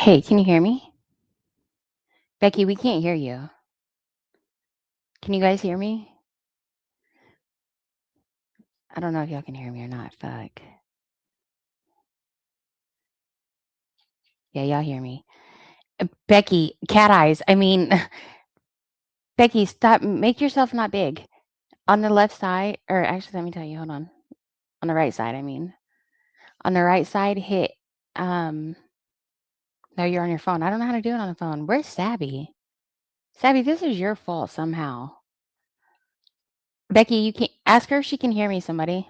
Hey, can you hear me? Becky, we can't hear you. Can you guys hear me? I don't know if y'all can hear me or not. Fuck. Yeah, y'all hear me. Becky, cat eyes. I mean, Becky, stop. Make yourself not big. On the left side, or actually, let me tell you, hold on. On the right side, I mean. On the right side, hit. Um, no, you're on your phone. I don't know how to do it on the phone. Where's Sabby? Sabby, this is your fault somehow. Becky, you can't ask her if she can hear me, somebody.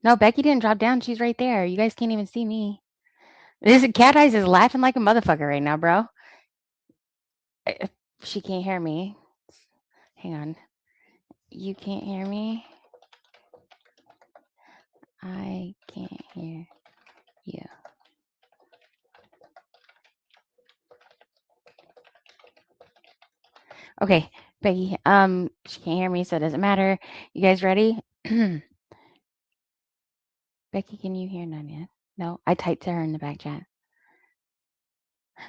No, Becky didn't drop down. She's right there. You guys can't even see me. This cat eyes is laughing like a motherfucker right now, bro. If she can't hear me. Hang on. You can't hear me? I can't hear you. Okay, Becky, she can't hear me, so it doesn't matter. You guys ready? Becky, can you hear Nanya? No, I typed to her in the back chat.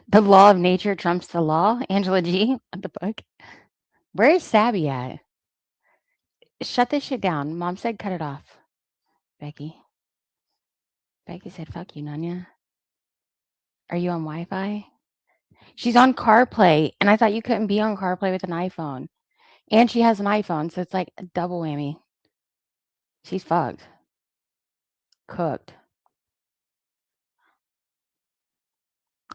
The law of nature trumps the law? Angela G? What the fuck? Where is Sabby at? Shut this shit down. Mom said cut it off. Becky. Becky said, fuck you, Nanya. Are you on Wi-Fi? She's on CarPlay, and I thought you couldn't be on CarPlay with an iPhone. And she has an iPhone, so it's like a double whammy. She's fucked. Cooked.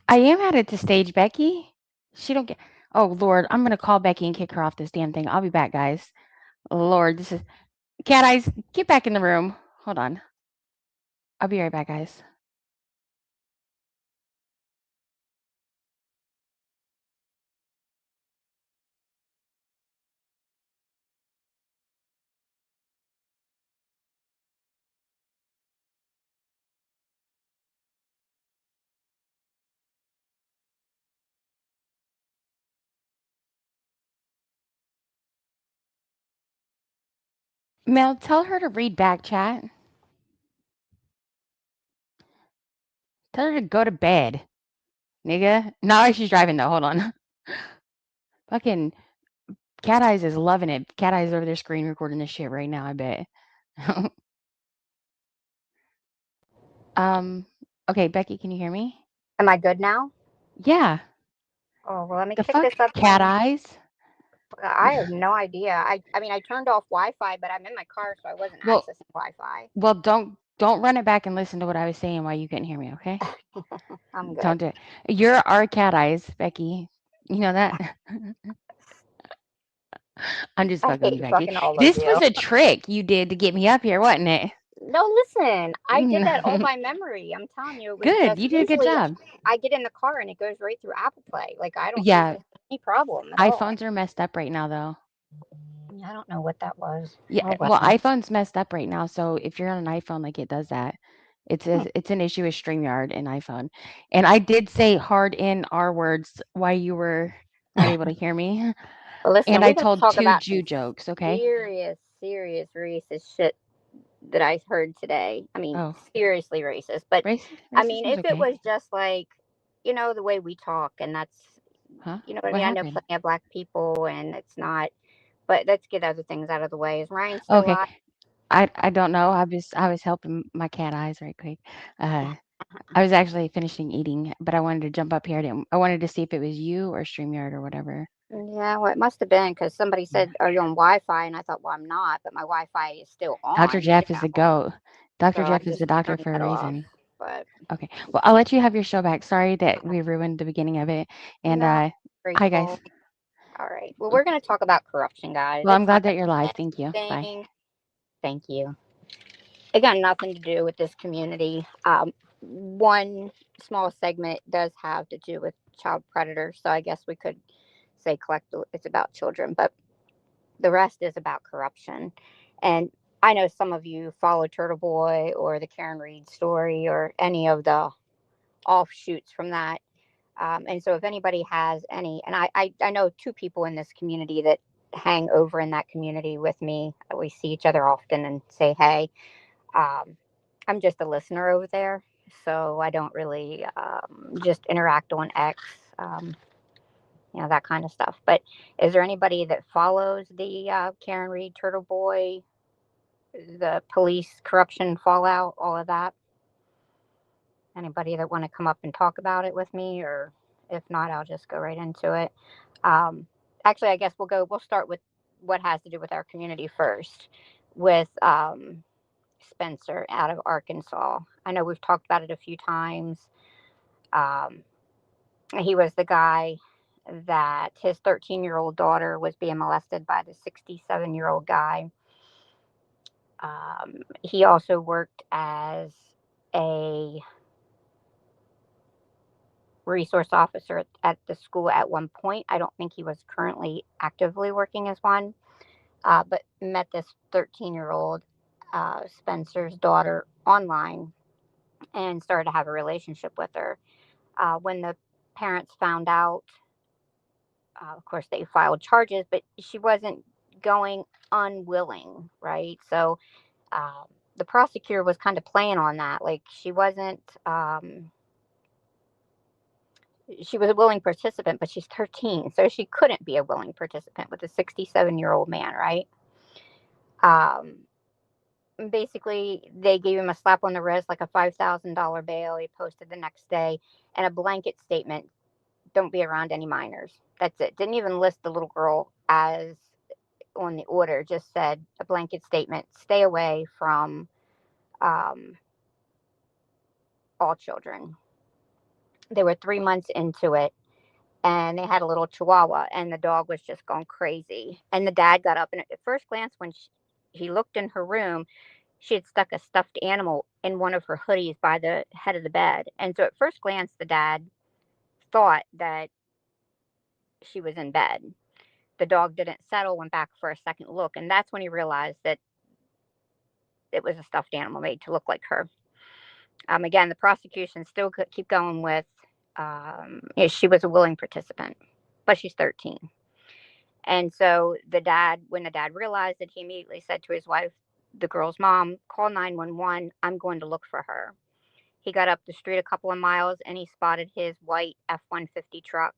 I am headed to stage, Becky. She don't get. Oh Lord, I'm gonna call Becky and kick her off this damn thing. I'll be back, guys. Lord, this is cat eyes. Get back in the room. Hold on. I'll be right back, guys. Mel, tell her to read back chat. Tell her to go to bed, nigga. Not like she's driving though. Hold on. Fucking cat eyes is loving it. Cat eyes over there screen recording this shit right now. I bet. um. Okay, Becky, can you hear me? Am I good now? Yeah. Oh, well, let me The kick fuck, this up cat one. eyes. I have no idea. I mean, I turned off Wi-Fi, but I'm in my car, so I wasn't Well, accessing Wi-Fi. well, don't run it back and listen to what I was saying while you couldn't hear me. Okay. I'm Don't good. do it. You're our cat eyes, Becky. You know that? I'm just I fucking with you, hate Becky. fucking all of This was you. a trick you did to get me up here, wasn't it? No, listen, I did that all by memory. I'm telling you, it was Good. just You did a good usually job. I get in the car and it goes right through Apple Play. Like I don't Yeah. usually have any problem at all. iPhones are messed up right now, though. I don't know what that was. Yeah. Oh Well, well. iPhone's messed up right now. So if you're on an iPhone, like it does that. Hmm. It's an issue with StreamYard and iPhone. And I did say hard in R words while you were not able to hear me. But listen, And I we're gonna told talk two about some Jew jokes. Okay. serious racist shit that I heard today. I mean, Oh, seriously racist. But I mean, racism's if it okay. was just like, the way we talk, and that's, Huh? what I What mean? I know happened? plenty of black people, and it's not, but let's get other things out of the way. Is Ryan still Okay. alive? I don't know. I was helping my cat eyes right quick. Uh, I was actually finishing eating, but I wanted to jump up here. I wanted to see if it was you or StreamYard or whatever. Yeah, well, it must have been because somebody Yeah. said, "Are you on Wi-Fi?" And I thought, "Well, I'm not, but my Wi-Fi is still Dr. on." Jeff is the goat. So Dr. I Jeff is just the doctor turned for a that off. reason. But Okay. Well, I'll let you have your show back. Sorry that we ruined the beginning of it. And no, hi guys. grateful. All right. Well, we're going to talk about corruption, guys. Well, I'm It's glad not that you're live. Thank you. Bye. anything. Thank you. It got nothing to do with this community. One small segment does have to do with child predators, so I guess we could say collectively it's about children, but the rest is about corruption. And I know some of you follow Turtle Boy or the Karen Reed story or any of the offshoots from that. And so if anybody has any, and I know two people in this community that hang over in that community with me. We see each other often and say hey. I'm just a listener over there. so I don't really just interact on X, that kind of stuff. But is there anybody that follows the Karen Reed, Turtle Boy, the police corruption fallout, all of that? Anybody that want to come up and talk about it with me, or if not, I'll just go right into it. Um, Actually, I guess we'll start with what has to do with our community first, with Spencer out of Arkansas. I know we've talked about it a few times. Um, he was the guy that his 13-year-old daughter was being molested by the 67-year-old guy. He also worked as a resource officer at the school at one point. I don't think he was currently actively working as one, but met this 13-year-old Spencer's daughter online and started to have a relationship with her. When the parents found out, of course, they filed charges, but she wasn't going unwilling, right? So um, the prosecutor was kind of playing on that. Like she was a willing participant, but she's 13, so she couldn't be a willing participant with a 67-year-old man, right? Um, Basically, they gave him a slap on the wrist, like a $5,000 bail. He posted the next day, and a blanket statement: "Don't be around any minors." That's it. Didn't even list the little girl as on the order. Just said a blanket statement: "Stay away from um, all children." They were 3 months into it, and they had a little chihuahua, and the dog was just going crazy. And the dad got up, and at first glance, when he looked in her room, she had stuck a stuffed animal in one of her hoodies by the head of the bed. And so at first glance, the dad thought that she was in bed. The dog didn't settle, went back for a second look, and that's when he realized that it was a stuffed animal made to look like her. Again, the prosecution still could keep going with she was a willing participant, but she's 13. And so when the dad realized it, he immediately said to his wife, the girl's mom, "Call 911. I'm going to look for her." He got up the street a couple of miles and he spotted his white F-150 truck.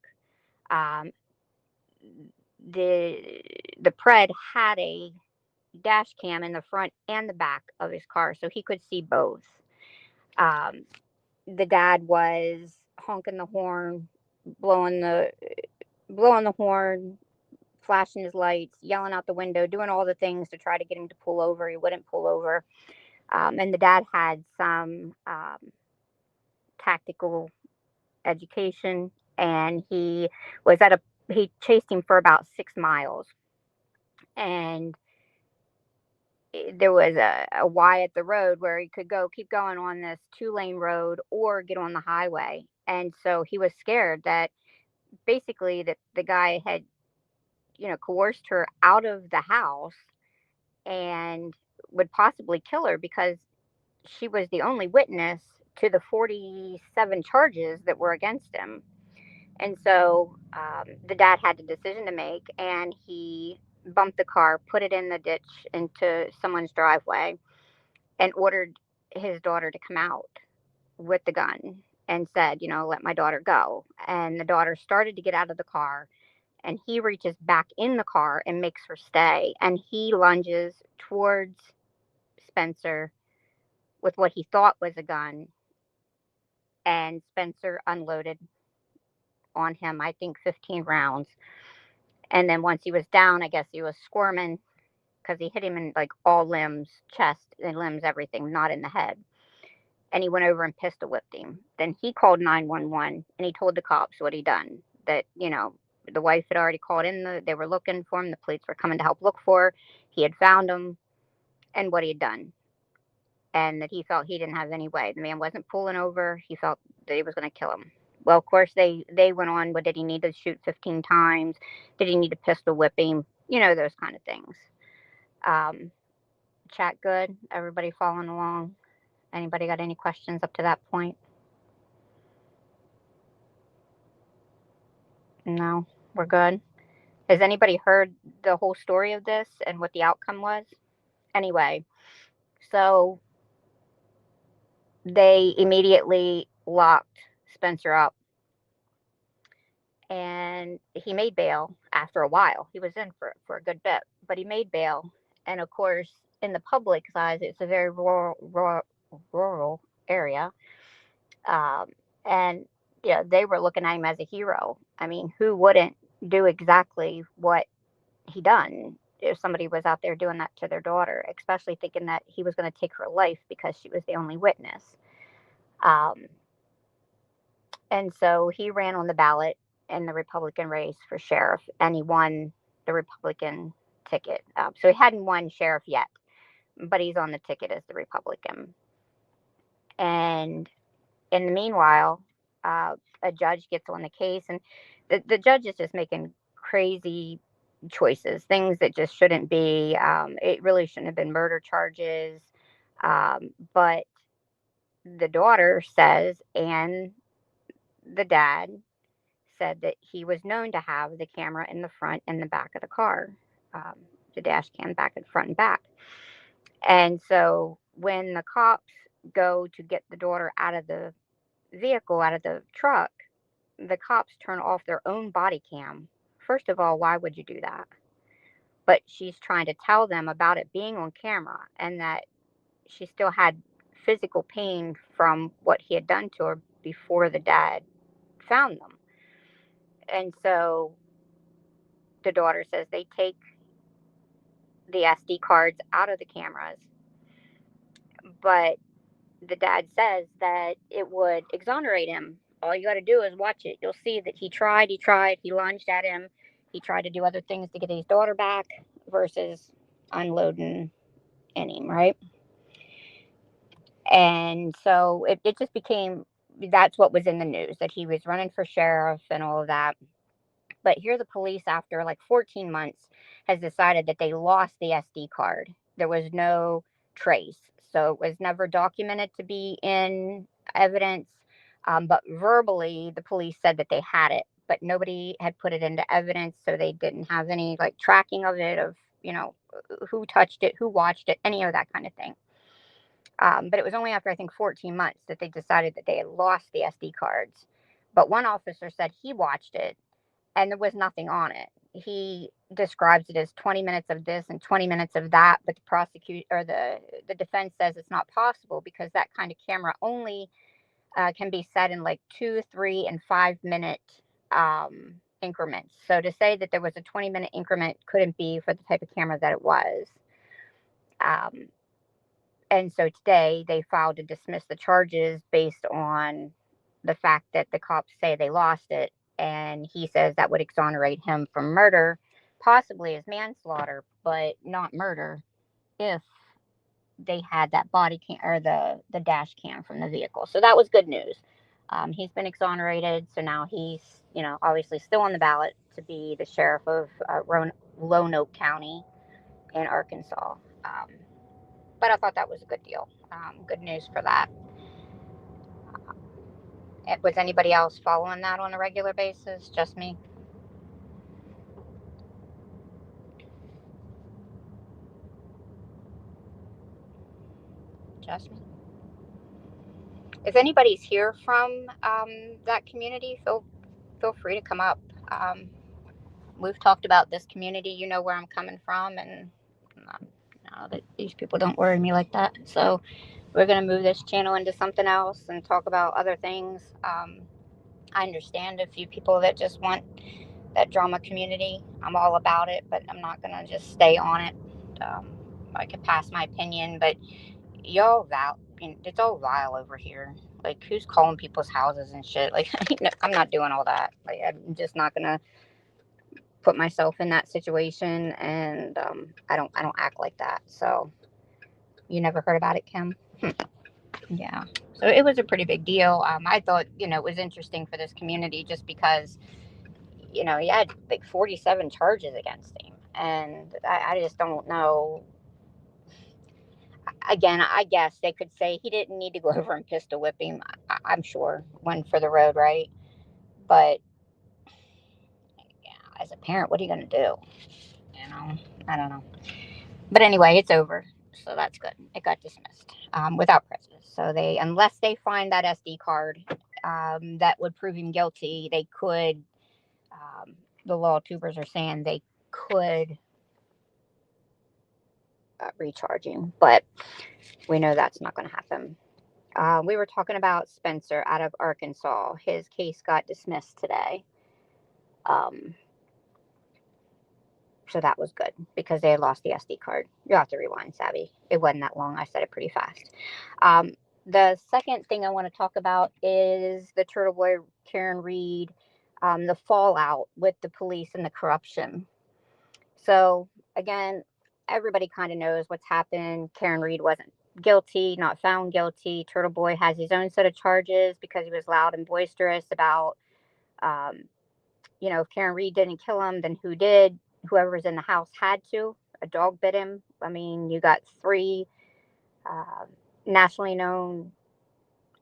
Um, the Pred had a dash cam in the front and the back of his car, so he could see both. Um, the dad was honking the horn, blowing the blowing the horn, flashing his lights, yelling out the window, doing all the things to try to get him to pull over. He wouldn't pull over. And the dad had some tactical education, and he chased him for about 6 miles. And there was a Y at the road where he could keep going on this 2-lane road or get on the highway. And so he was scared that basically that the guy had, coerced her out of the house and would possibly kill her because she was the only witness to the 47 charges that were against him. And so the dad had a decision to make, and he bumped the car, put it in the ditch into someone's driveway, and ordered his daughter to come out with the gun and said, "Let my daughter go." And the daughter started to get out of the car, and he reaches back in the car and makes her stay. And he lunges towards Spencer with what he thought was a gun, and Spencer unloaded on him, I think 15 rounds. And then once he was down, I guess he was squirming because he hit him in like all limbs, chest and limbs, everything, not in the head. And he went over and pistol whipped him. Then he called 911 and he told the cops what he'd done. That, the wife had already called in, they were looking for him. The police were coming to help look for her. He had found him and what he had done. And that he felt he didn't have any way. The man wasn't pulling over. He felt that he was going to kill him. Well, of course, they went on. What did he need to shoot 15 times? Did he need to pistol whip him? Those kind of things. Um, Chat good? Everybody following along? Anybody got any questions up to that point? No, we're good. Has anybody heard the whole story of this and what the outcome was? Anyway, so they immediately locked Spencer up, and he made bail after a while. He was in for a good bit, but he made bail. And of course, in the public's eyes, it's a very rural area. Um, and yeah, they were looking at him as a hero. I mean, who wouldn't do exactly what he done if somebody was out there doing that to their daughter, especially thinking that he was going to take her life because she was the only witness. Um, and so he ran on the ballot in the Republican race for sheriff, and he won the Republican ticket. So he hadn't won sheriff yet, but he's on the ticket as the Republican. And in the meanwhile, a judge gets on the case, and the judge is just making crazy choices, things that just shouldn't be. It really shouldn't have been murder charges. But the daughter says, and the dad said that he was known to have the camera in the front and the back of the car, um, the dash cam back and front and back. And so when the cops go to get the daughter out of the vehicle, out of the truck, the cops turn off their own body cam. First of all, why would you do that? But she's trying to tell them about it being on camera and that she still had physical pain from what he had done to her before the dad found them. And so the daughter says they take the SD cards out of the cameras, but the dad says that it would exonerate him. All you got to do is watch it. You'll see that he tried, he lunged at him, he tried to do other things to get his daughter back versus unloading in him, right? And so it just became that's what was in the news, that he was running for sheriff and all of that. But here the police, after like 14 months, has decided that they lost the SD card. There was no trace. So it was never documented to be in evidence. But verbally, the police said that they had it, but nobody had put it into evidence. So they didn't have any like tracking of it, of, who touched it, who watched it, any of that kind of thing. But it was only after, I think, 14 months that they decided that they had lost the SD cards. But one officer said he watched it and there was nothing on it. He describes it as 20 minutes of this and 20 minutes of that, but the prosecute or the defense says it's not possible because that kind of camera only can be set in like 2, 3, and 5 minute increments. So to say that there was a 20-minute increment couldn't be for the type of camera that it was. Um, and so today they filed to dismiss the charges based on the fact that the cops say they lost it, and he says that would exonerate him from murder, possibly as manslaughter, but not murder if they had that body cam or the dash cam from the vehicle. So that was good news. He's been exonerated, so now he's obviously still on the ballot to be the sheriff of Roanoke County in Arkansas. But I thought that was a good deal. Good news for that. Was anybody else following that on a regular basis? Just me? Just me? If anybody's here from that community, feel free to come up. Um, we've talked about this community. You know where I'm coming from, and that these people don't worry me like that. So we're gonna move this channel into something else and talk about other things. I understand a few people that just want that drama community. I'm all about it, but I'm not gonna just stay on it. Um, I could pass my opinion, but y'all it's all vile over here. Like, who's calling people's houses and shit? Like, I'm not doing all that. Like, I'm just not gonna put myself in that situation, and I don't act like that. So, you never heard about it, Kim? Yeah. So it was a pretty big deal. I thought it was interesting for this community just because he had like 47 charges against him, and I just don't know. Again, I guess they could say he didn't need to go over and pistol whip him. I'm sure one for the road, right? But yeah, as a parent, what are you going to do? I don't know. But anyway, it's over. So that's good. It got dismissed without prejudice. So unless they find that SD card that would prove him guilty, they could. The law tubers are saying they could recharge him, but we know that's not going to happen. We were talking about Spencer out of Arkansas. His case got dismissed today. So that was good because they had lost the SD card. You'll have to rewind, Savvy. It wasn't that long. I said it pretty fast. The second thing I want to talk about is the Turtle Boy, Karen Read, the fallout with the police and the corruption. So, again, everybody kind of knows what's happened. Karen Read wasn't guilty, not found guilty. Turtle Boy has his own set of charges because he was loud and boisterous about, if Karen Read didn't kill him, then who did? Whoever was in the house had to. A dog bit him. I mean, you got 3 nationally known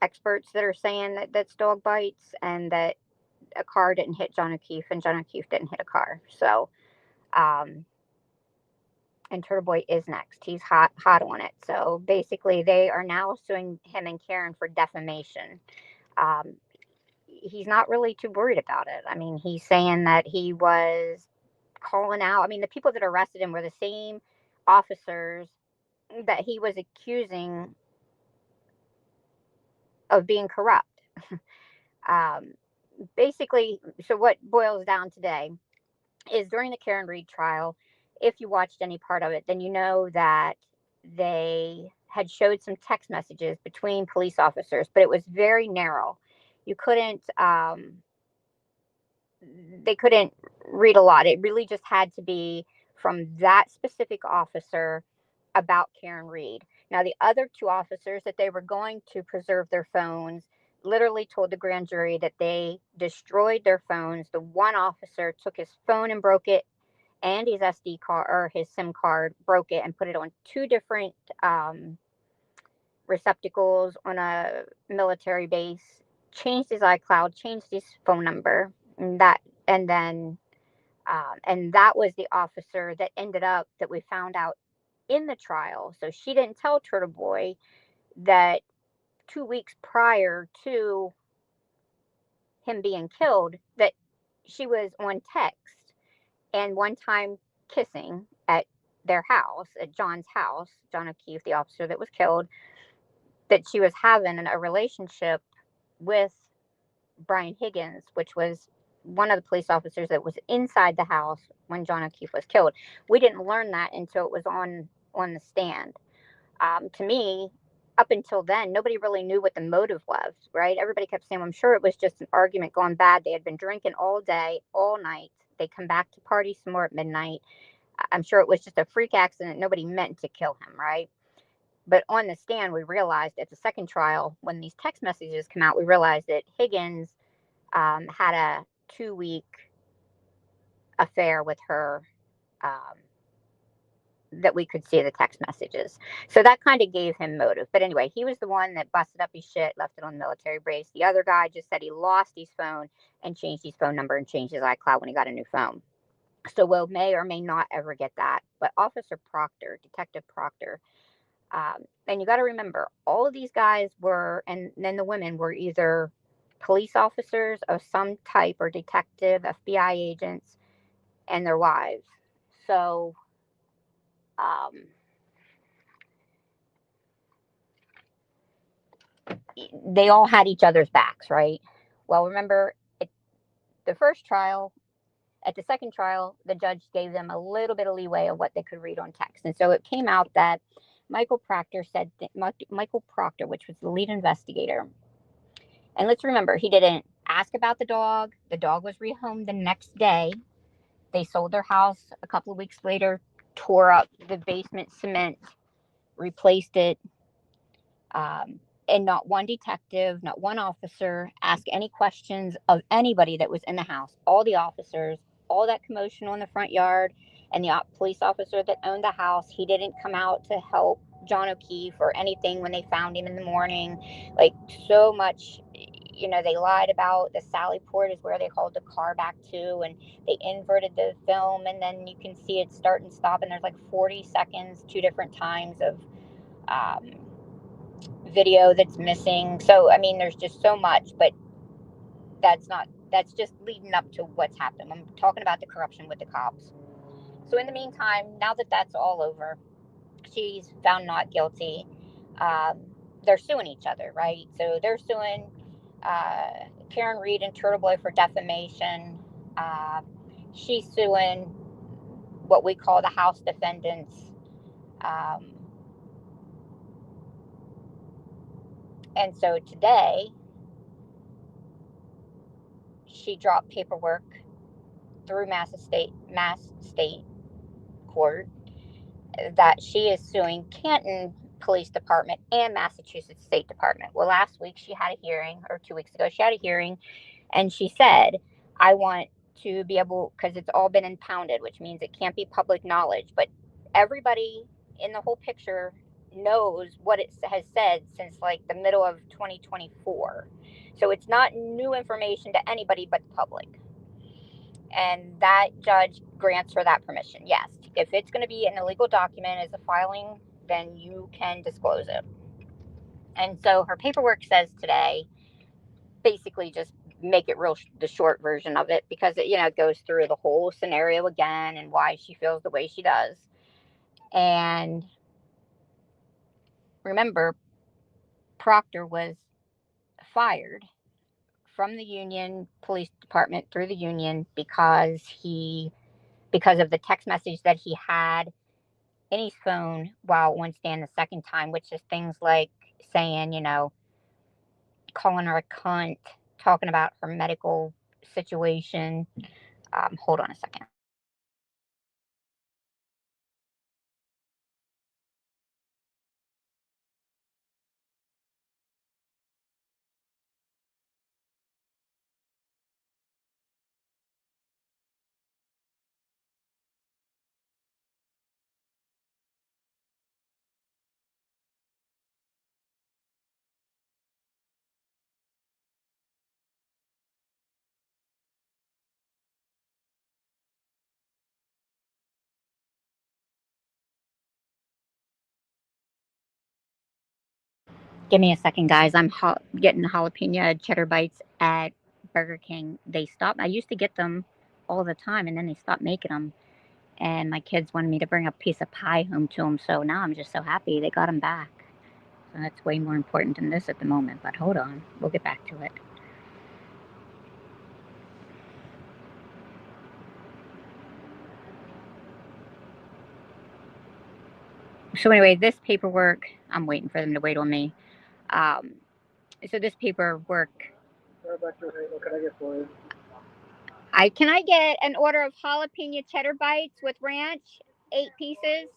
experts that are saying that that's dog bites and that a car didn't hit John O'Keefe and John O'Keefe didn't hit a car. So, and Turtle Boy is next. He's hot on it. So basically, they are now suing him and Karen for defamation. He's not really too worried about it. I mean, he's saying that he was calling out. I mean, the people that arrested him were the same officers that he was accusing of being corrupt. Basically, so what boils down today is during the Karen Read trial, if you watched any part of it, then you know that they had showed some text messages between police officers, but it was very narrow. You couldn't, they couldn't read a lot. It really just had to be from that specific officer about Karen Read. Now, the other 2 officers that they were going to preserve their phones literally told the grand jury that they destroyed their phones. The one officer took his phone and broke it, and his SD card or his SIM card, broke it and put it on 2 different receptacles on a military base, changed his iCloud, changed his phone number, and that was the officer that ended up that we found out in the trial. So she didn't tell Turtle Boy that 2 weeks prior to him being killed that she was on text and one time kissing at their house, at John's house, John O'Keefe, the officer that was killed, that she was having a relationship with Brian Higgins, which was one of the police officers that was inside the house when John O'Keefe was killed. We didn't learn that until it was on the stand. To me, up until then, nobody really knew what the motive was, right? Everybody kept saying, I'm sure it was just an argument gone bad. They had been drinking all day, all night. They come back to party some more at midnight. I'm sure it was just a freak accident. Nobody meant to kill him, right? But on the stand, we realized at the second trial, when these text messages come out, we realized that Higgins had a 2-week affair with her that we could see the text messages. So that kind of gave him motive. But anyway, he was the one that busted up his shit, left it on the military base. The other guy just said he lost his phone and changed his phone number and changed his iCloud when he got a new phone. So we'll may or may not ever get that. But Officer Proctor, Detective Proctor, and you got to remember, all of these guys were, and then the women were either police officers of some type or detective, FBI agents, and their wives. So, they all had each other's backs, right? Well, remember, the first trial, at the second trial, the judge gave them a little bit of leeway of what they could read on text. And so it came out that Michael Proctor, which was the lead investigator, and let's remember, he didn't ask about the dog. The dog was rehomed the next day. They sold their house a couple of weeks later, tore up the basement cement, replaced it. And not one detective, not one officer asked any questions of anybody that was in the house. All the officers, all that commotion on the front yard, and the police officer that owned the house, he didn't come out to help John O'Keefe or anything when they found him in the morning. Like, so much, you know, they lied about the Sally Port is where they hauled the car back to, and they inverted the film, and then you can see it start and stop, and there's like 40 seconds, 2 different times of video that's missing. So, I mean, there's just so much, but that's just leading up to what's happened. I'm talking about the corruption with the cops. So in the meantime, now that that's all over, she's found not guilty. They're suing each other, right? So they're suing Karen Reed and Turtle Boy for defamation. She's suing what we call the House defendants. And so today, she dropped paperwork through Mass State Court that she is suing Canton Police Department and Massachusetts State Department. Well, last week she had a hearing, or 2 weeks ago, she had a hearing, and she said, I want to be able, because it's all been impounded, which means it can't be public knowledge, but everybody in the whole picture knows what it has said since like the middle of 2024. So it's not new information to anybody but the public. And that judge grants her that permission. Yes, if it's going to be an illegal document as a filing, then you can disclose it. And so her paperwork says today, basically just make it real, the short version of it, because it, you know, it goes through the whole scenario again and why she feels the way she does. And remember, Proctor was fired from the union police department through the union because of the text message that he had in his phone while on stand the second time, which is things like saying, you know, calling her a cunt, talking about her medical situation. Hold on a second. Give me a second, guys. I'm getting jalapeno cheddar bites at Burger King. They stopped. I used to get them all the time, and then they stopped making them. And my kids wanted me to bring a piece of pie home to them, so now I'm just so happy they got them back. So that's way more important than this at the moment. But hold on, we'll get back to it. So anyway, this paperwork, I'm waiting for them to wait on me. So this paperwork. What can I get for you? Can I get an order of jalapeno cheddar bites with ranch, 8 pieces?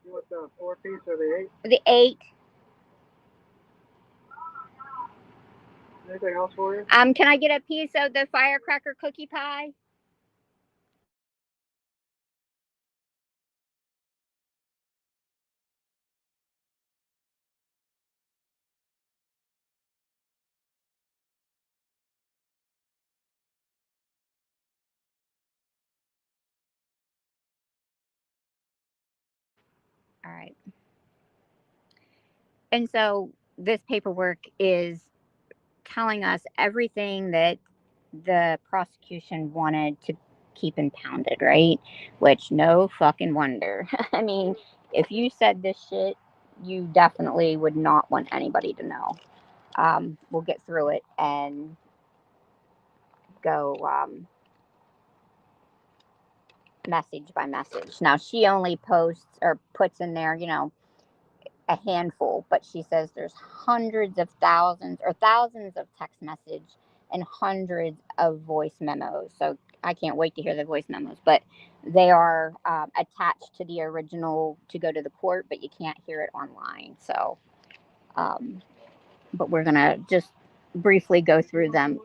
You want the 4-piece or the 8? The 8. Anything else for you? Can I get a piece of the firecracker cookie pie? All right. And so this paperwork is telling us everything that the prosecution wanted to keep impounded, right? Which no fucking wonder. I mean, if you said this shit, you definitely would not want anybody to know. We'll get through it and go message by message. Now, she only posts or puts in there, you know, a handful, but she says there's hundreds of thousands or thousands of text message and hundreds of voice memos. So I can't wait to hear the voice memos, but they are attached to the original to go to the court, but you can't hear it online. So, but we're going to just briefly go through them.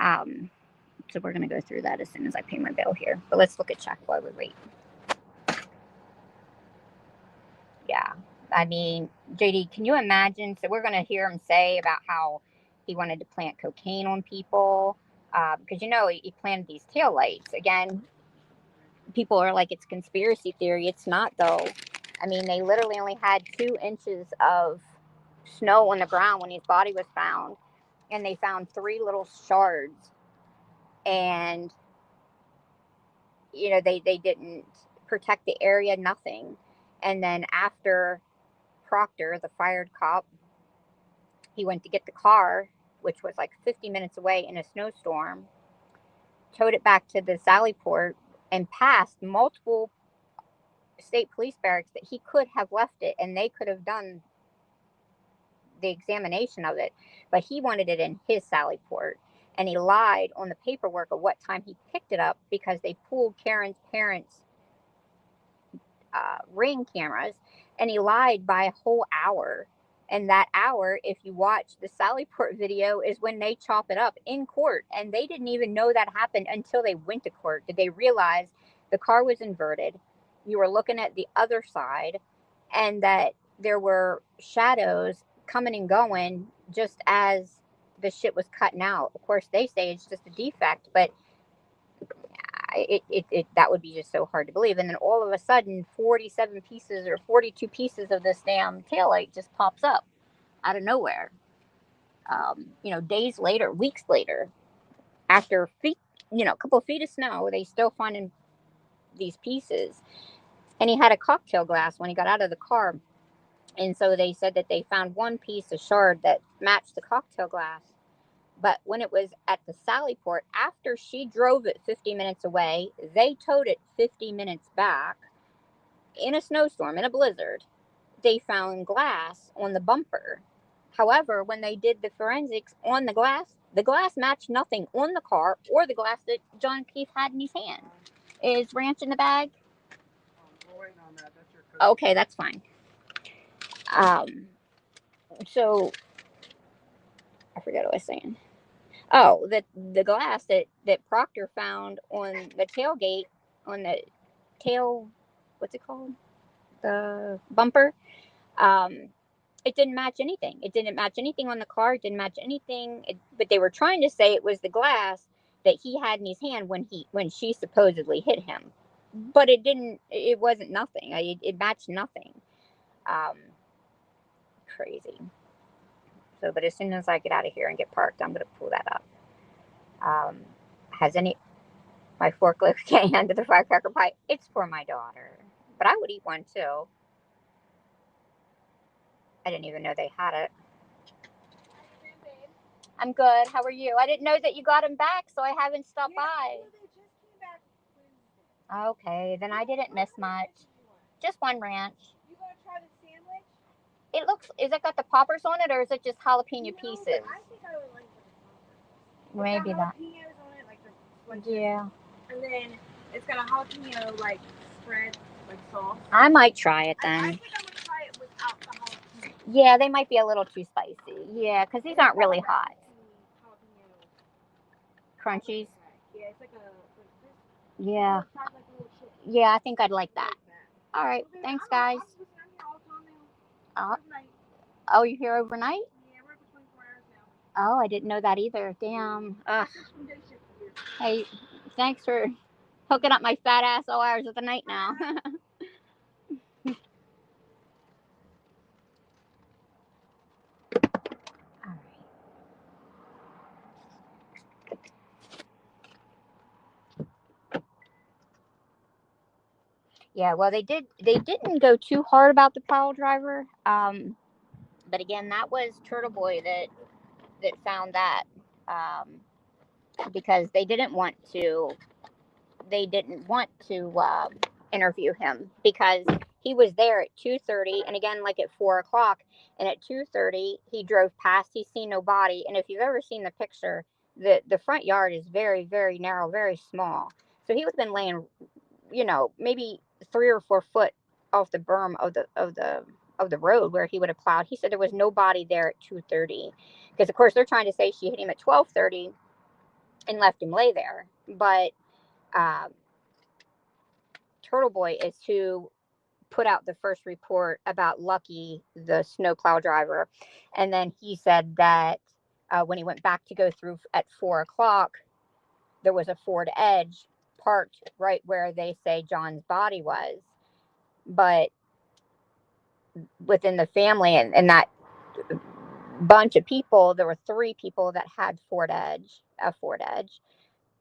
So we're going to go through that as soon as I pay my bill here. But let's look at check while we wait. Yeah. I mean, JD, can you imagine? So we're going to hear him say about how he wanted to plant cocaine on people. Because, you know, he planted these taillights. Again, people are like, it's conspiracy theory. It's not, though. I mean, they literally only had 2 inches of snow on the ground when his body was found. And they found 3 little shards. And, you know, they didn't protect the area, nothing. And then after Proctor, the fired cop, he went to get the car, which was like 50 minutes away in a snowstorm, towed it back to the Sallyport, and passed multiple state police barracks that he could have left it and they could have done the examination of it. But he wanted it in his Sallyport. And he lied on the paperwork of what time he picked it up because they pulled Karen's parents' Ring cameras, and he lied by a whole hour. And that hour, if you watch the Sallyport video, is when they chop it up in court. And they didn't even know that happened until they went to court. Did they realize the car was inverted? You were looking at the other side, and that there were shadows coming and going just as the shit was cutting out. Of course, they say it's just a defect, but that would be just so hard to believe. And then all of a sudden 47 pieces or 42 pieces of this damn taillight just pops up out of nowhere. You know, days later, weeks later, after feet, you know, a couple of feet of snow, they still finding these pieces. And he had a cocktail glass when he got out of the car. And so they said that they found one piece of shard that matched the cocktail glass. But when it was at the Sallyport, after she drove it 50 minutes away, they towed it 50 minutes back in a snowstorm, in a blizzard. They found glass on the bumper. However, when they did the forensics on the glass matched nothing on the car or the glass that John Keefe had in his hand. Is Ranch in the bag? We're waiting on that. That's your code. Okay, that's fine. So I forgot what I was saying. Oh, the glass that Proctor found on the tailgate, on the tail, what's it called? The bumper. It didn't match anything. It didn't match anything on the car. It didn't match anything. But they were trying to say it was the glass that he had in his hand when she supposedly hit him. But it didn't. It wasn't nothing. It matched nothing. Crazy. So, but as soon as I get out of here and get parked, I'm gonna pull that up. Has my forklift can't handle the firecracker pie? It's for my daughter, but I would eat one too. I didn't even know they had it. I'm good. How are you? I didn't know that you got them back, so I haven't stopped by. Okay, then I didn't miss much. Just one ranch. You gonna try the sandwich? It looks. Is it got the poppers on it, or is it just jalapeno pieces? I think I would like the poppers. Maybe that. Jalapenos on it, like the Yeah. And then it's got a jalapeno like spread, like sauce. I might try it I then. think I would try it without the jalapeno. Yeah, they might be a little too spicy. Yeah, because these aren't really hot. Crunchies. Yeah, it's like a. Yeah. Yeah, I think I'd like that. All right. Thanks, guys. Oh, you're here overnight? Yeah, we're for 24 hours now. Oh, I didn't know that either. Damn. Ugh. Hey, thanks for hooking up my fat ass all hours of the night now. All right. Yeah, well, they didn't go too hard about the pile driver. But again, that was Turtle Boy that found that. Because they didn't want to interview him because he was there at 2:30 and again like at 4:00, and at 2:30 he drove past. He's seen no body, and if you've ever seen the picture, the front yard is very, very narrow, very small. So he would have been laying, you know, maybe 3 or 4 foot off the berm of the road where he would have plowed. He said there was no body there at 2:30 because of course they're trying to say she hit him at 12:30. and left him lay there. But Turtle Boy is who put out the first report about Lucky, the snowplow driver. And then he said that when he went back to go through at 4 o'clock, there was a Ford Edge parked right where they say John's body was. But within the family and that bunch of people, there were 3 people that had a Ford Edge.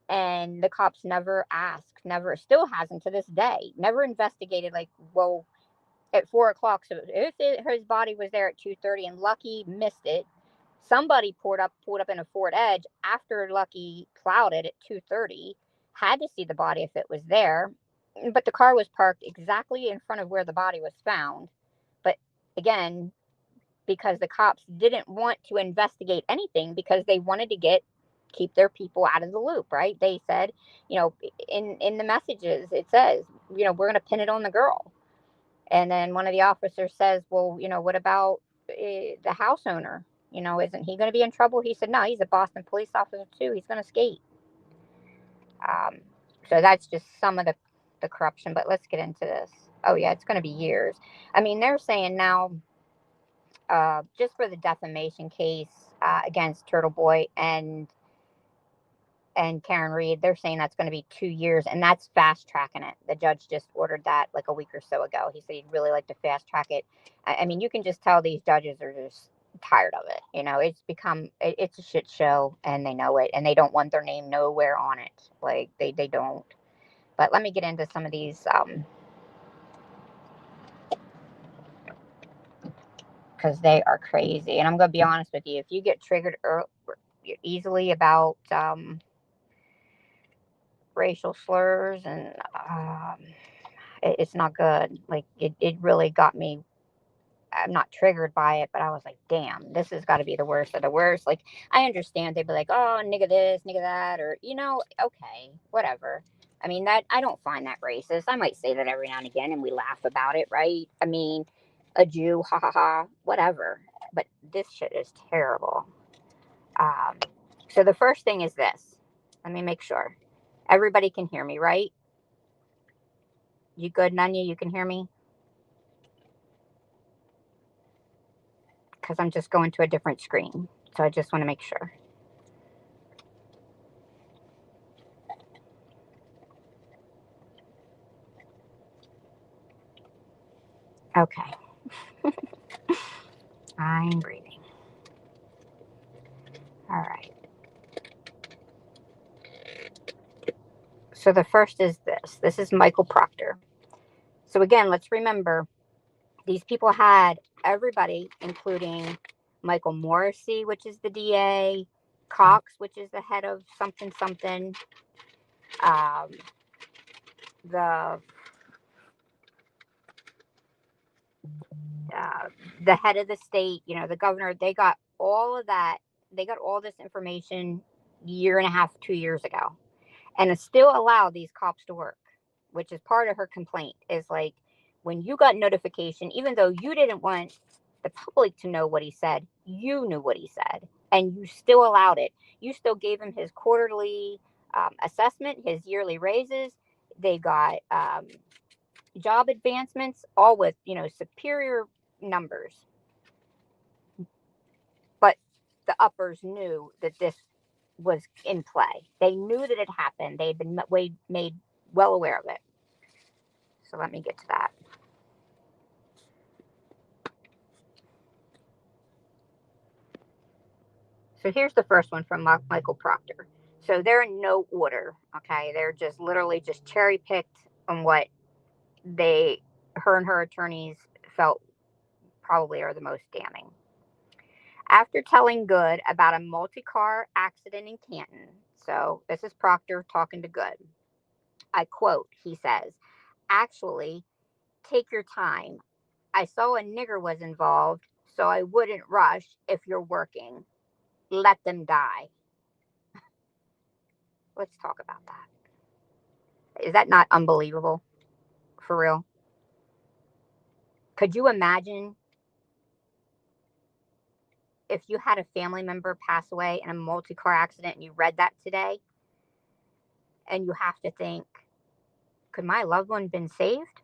And the cops never asked, never, still hasn't to this day, never investigated, like, well, at 4 o'clock. So if his body was there at 2:30 and Lucky missed it, somebody pulled up in a Ford Edge after Lucky plowed it at 2:30, had to see the body if it was there. But the car was parked exactly in front of where the body was found. But again, because the cops didn't want to investigate anything because they wanted to keep their people out of the loop, right? They said, in the messages, it says, we're going to pin it on the girl. And then one of the officers says, well, what about the house owner? Isn't he going to be in trouble? He said, no, he's a Boston police officer too. He's going to skate. So that's just some of the corruption. But let's get into this. Oh, yeah, it's going to be years. I mean, they're saying now, just for the defamation case against Turtle Boy and Karen Reed, they're saying that's going to be 2 years, and that's fast tracking it. The judge just ordered that like a week or so ago. He said he'd really like to fast track it. I mean, you can just tell these judges are just tired of it. It's a shit show, and they know it, and they don't want their name nowhere on it. Like they don't. But let me get into some of these because they are crazy. And I'm going to be honest with you. If you get triggered easily about racial slurs and it's not good. Like it really got me. I'm not triggered by it, but I was like, damn, this has got to be the worst of the worst. Like, I understand they'd be like, oh, nigga this, nigga that, or, okay, whatever. I mean, that I don't find that racist. I might say that every now and again and we laugh about it, right? I mean, a Jew, ha ha ha, whatever. But this shit is terrible. So the first thing is this. Let me make sure. Everybody can hear me, right? You good, Nunya? You can hear me? Because I'm just going to a different screen. So I just want to make sure. Okay. I'm breathing. All right. So the first is this. This is Michael Proctor. So again, let's remember these people had everybody, including Michael Morrissey, which is the DA, Cox, which is the head of something something, the head of the state, the governor. They got all of that. They got all this information 1.5 years, 2 years ago, and it still allowed these cops to work, which is part of her complaint. Is like when you got notification, even though you didn't want the public to know what he said, you knew what he said, and you still allowed it. You still gave him his quarterly assessment, his yearly raises. They got job advancements, all with superior numbers. But the uppers knew that this was in play. They knew that it happened. They'd been made well aware of it. So let me get to that. So here's the first one from Michael Proctor. So they're in no order, okay? They're just literally just cherry picked on what her and her attorneys felt probably are the most damning. After telling Good about a multi-car accident in Canton, so this is Proctor talking to Good. I quote, he says, actually, take your time. I saw a nigger was involved, so I wouldn't rush if you're working. Let them die. Let's talk about that. Is that not unbelievable? For real? Could you imagine if you had a family member pass away in a multi-car accident and you read that today? And you have to think, could my loved one been saved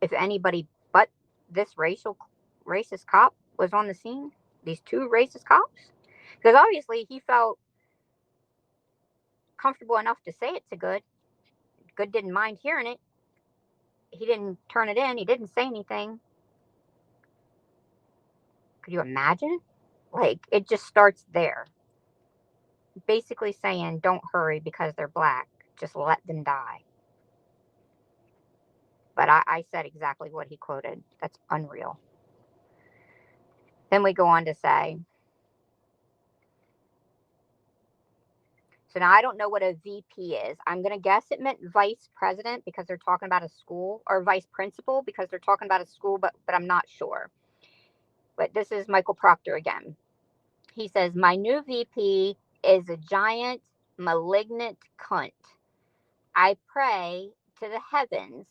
if anybody but this racist cop was on the scene? These two racist cops? Because obviously he felt comfortable enough to say it to Good. Good didn't mind hearing it. He didn't turn it in. He didn't say anything. Could you imagine? Like, it just starts there. Basically saying, don't hurry because they're black. Just let them die. But I said exactly what he quoted. That's unreal. Then we go on to say, so now I don't know what a VP is. I'm going to guess it meant vice president because they're talking about a school, or vice principal because they're talking about a school, but I'm not sure. But this is Michael Proctor again. He says, my new VP is a giant, malignant cunt. I pray to the heavens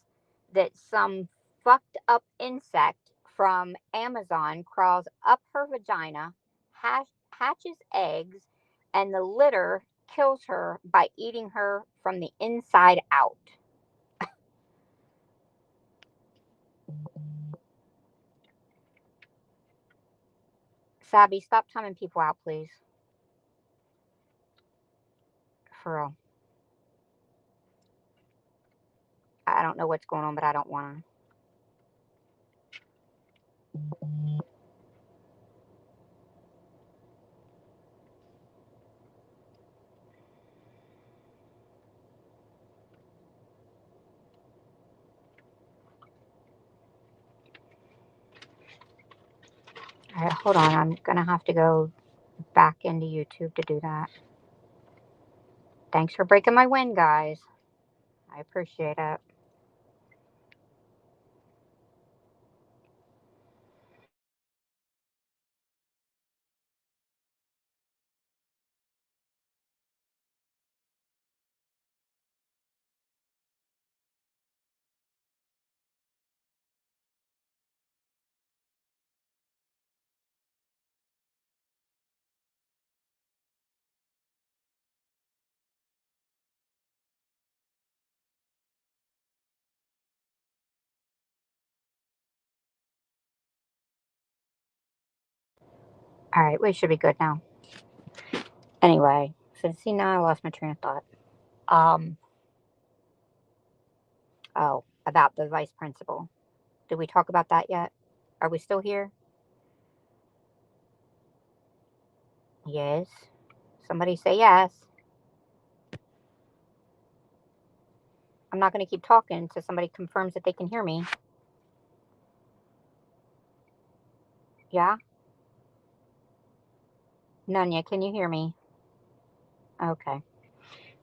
that some fucked up insect from Amazon crawls up her vagina, hatches eggs, and the litter kills her by eating her from the inside out. Sabby, stop timing people out, please. For real. I don't know what's going on, but I don't want to. All right, hold on. I'm going to have to go back into YouTube to do that. Thanks for breaking my wind, guys. I appreciate it. All right, we should be good now. Anyway, so see, now I lost my train of thought. Oh, about the vice principal. Did we talk about that yet? Are we still here? Yes. Somebody say yes. I'm not going to keep talking until somebody confirms that they can hear me. Yeah? Nunya, can you hear me? Okay.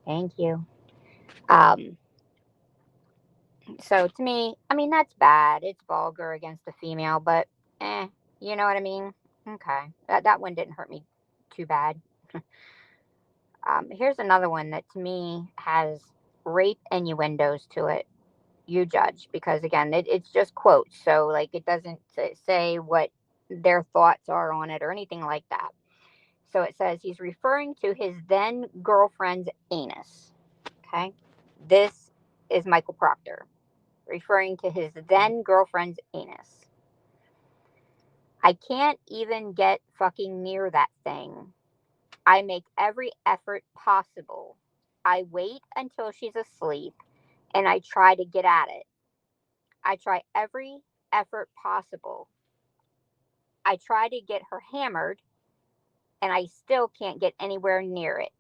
Thank you. So to me, I mean, that's bad. It's vulgar against a female, but you know what I mean? Okay. That one didn't hurt me too bad. Here's another one that to me has rape innuendos to it. You judge, because again, it's just quotes. So like, it doesn't say what their thoughts are on it or anything like that. So it says he's referring to his then girlfriend's anus. Okay. This is Michael Proctor referring to his then girlfriend's anus. I can't even get fucking near that thing. I make every effort possible. I wait until she's asleep and I try to get at it. I try every effort possible. I try to get her hammered and I still can't get anywhere near it.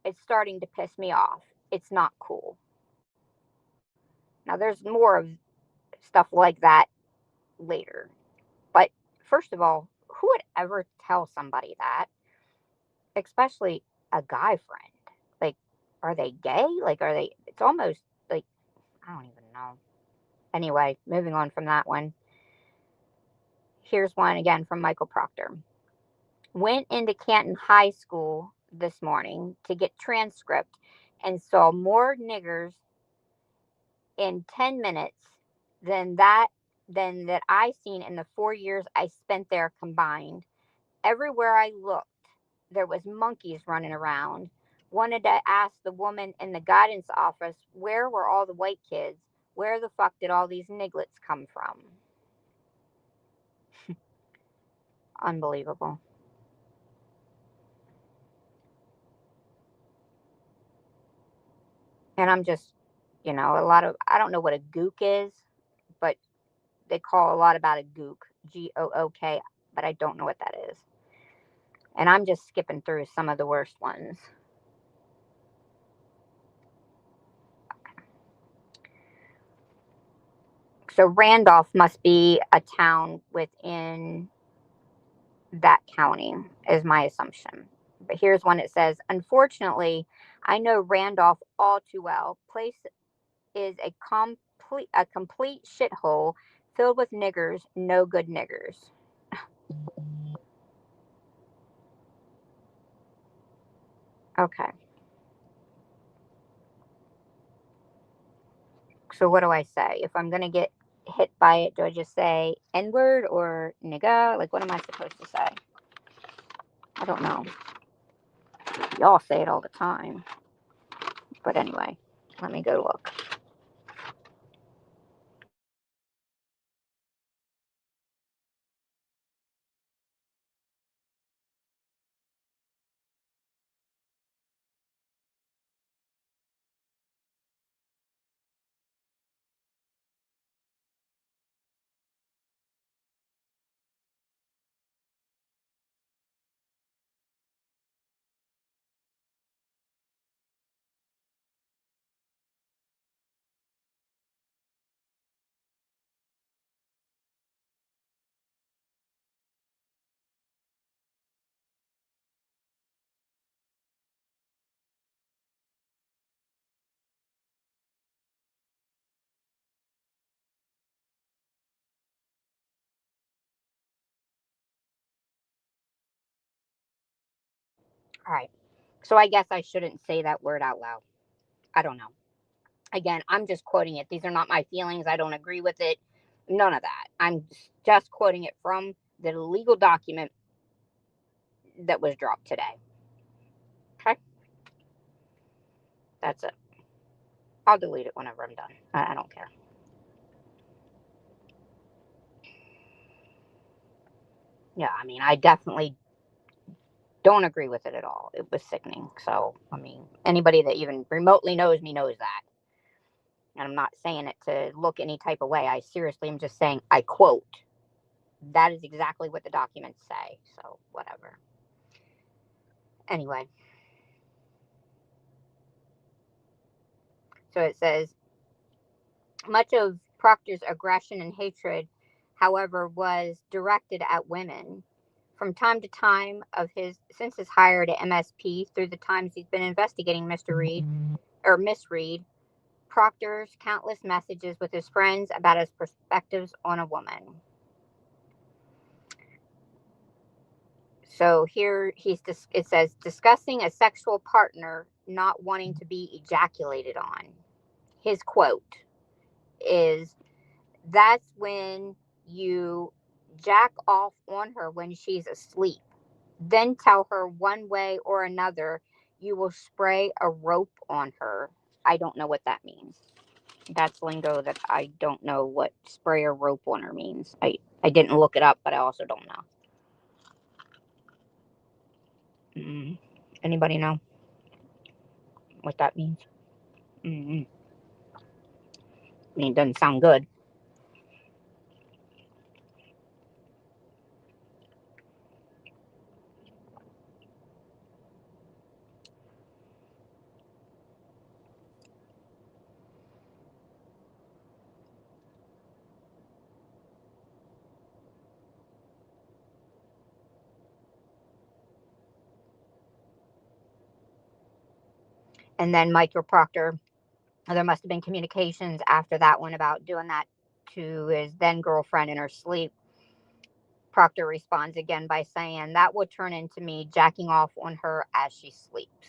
It's starting to piss me off. It's not cool. Now there's more of stuff like that later. But first of all, who would ever tell somebody that? Especially a guy friend. Like, are they gay? Like, are they? It's almost like, I don't even know. Anyway, moving on from that one. Here's one again from Michael Proctor. Went into Canton High School this morning to get transcript and saw more niggers in 10 minutes than that I seen in the 4 years I spent there combined. Everywhere I looked, there was monkeys running around. Wanted to ask the woman in the guidance office, where were all the white kids? Where the fuck did all these nigglets come from? Unbelievable. And I'm just, I don't know what a gook is, but they call a lot about a gook, Gook, but I don't know what that is. And I'm just skipping through some of the worst ones. So Randolph must be a town within that county, is my assumption. But here's one that says, unfortunately, I know Randolph all too well. Place is a complete shithole filled with niggers, no good niggers. Okay. So what do I say? If I'm gonna get hit by it, do I just say N word or nigga? Like, what am I supposed to say? I don't know. Y'all say it all the time. But anyway, let me go look. All right. So I guess I shouldn't say that word out loud. I don't know. Again, I'm just quoting it. These are not my feelings. I don't agree with it. None of that. I'm just quoting it from the legal document that was dropped today. Okay? That's it. I'll delete it whenever I'm done. I don't care. Yeah, I mean, I definitely don't agree with it at all. It was sickening. So, I mean, anybody that even remotely knows me knows that. And I'm not saying it to look any type of way. I seriously am just saying, I quote, that is exactly what the documents say. So, whatever. Anyway. So it says, much of Proctor's aggression and hatred, however, was directed at women. From time to time since his hire to MSP through the times he's been investigating Mr. Reed or Miss Reed, Proctor's countless messages with his friends about his perspectives on a woman. So here it says discussing a sexual partner not wanting to be ejaculated on. His quote is, that's when you jack off on her when she's asleep. Then tell her one way or another you will spray a rope on her. I don't know what that means. That's lingo that I don't know what spray a rope on her means. I didn't look it up, but I also don't know. Anybody know what that means? I mean, it doesn't sound good. And then Michael Proctor, there must have been communications after that one about doing that to his then girlfriend in her sleep. Proctor responds again by saying, that would turn into me jacking off on her as she sleeps.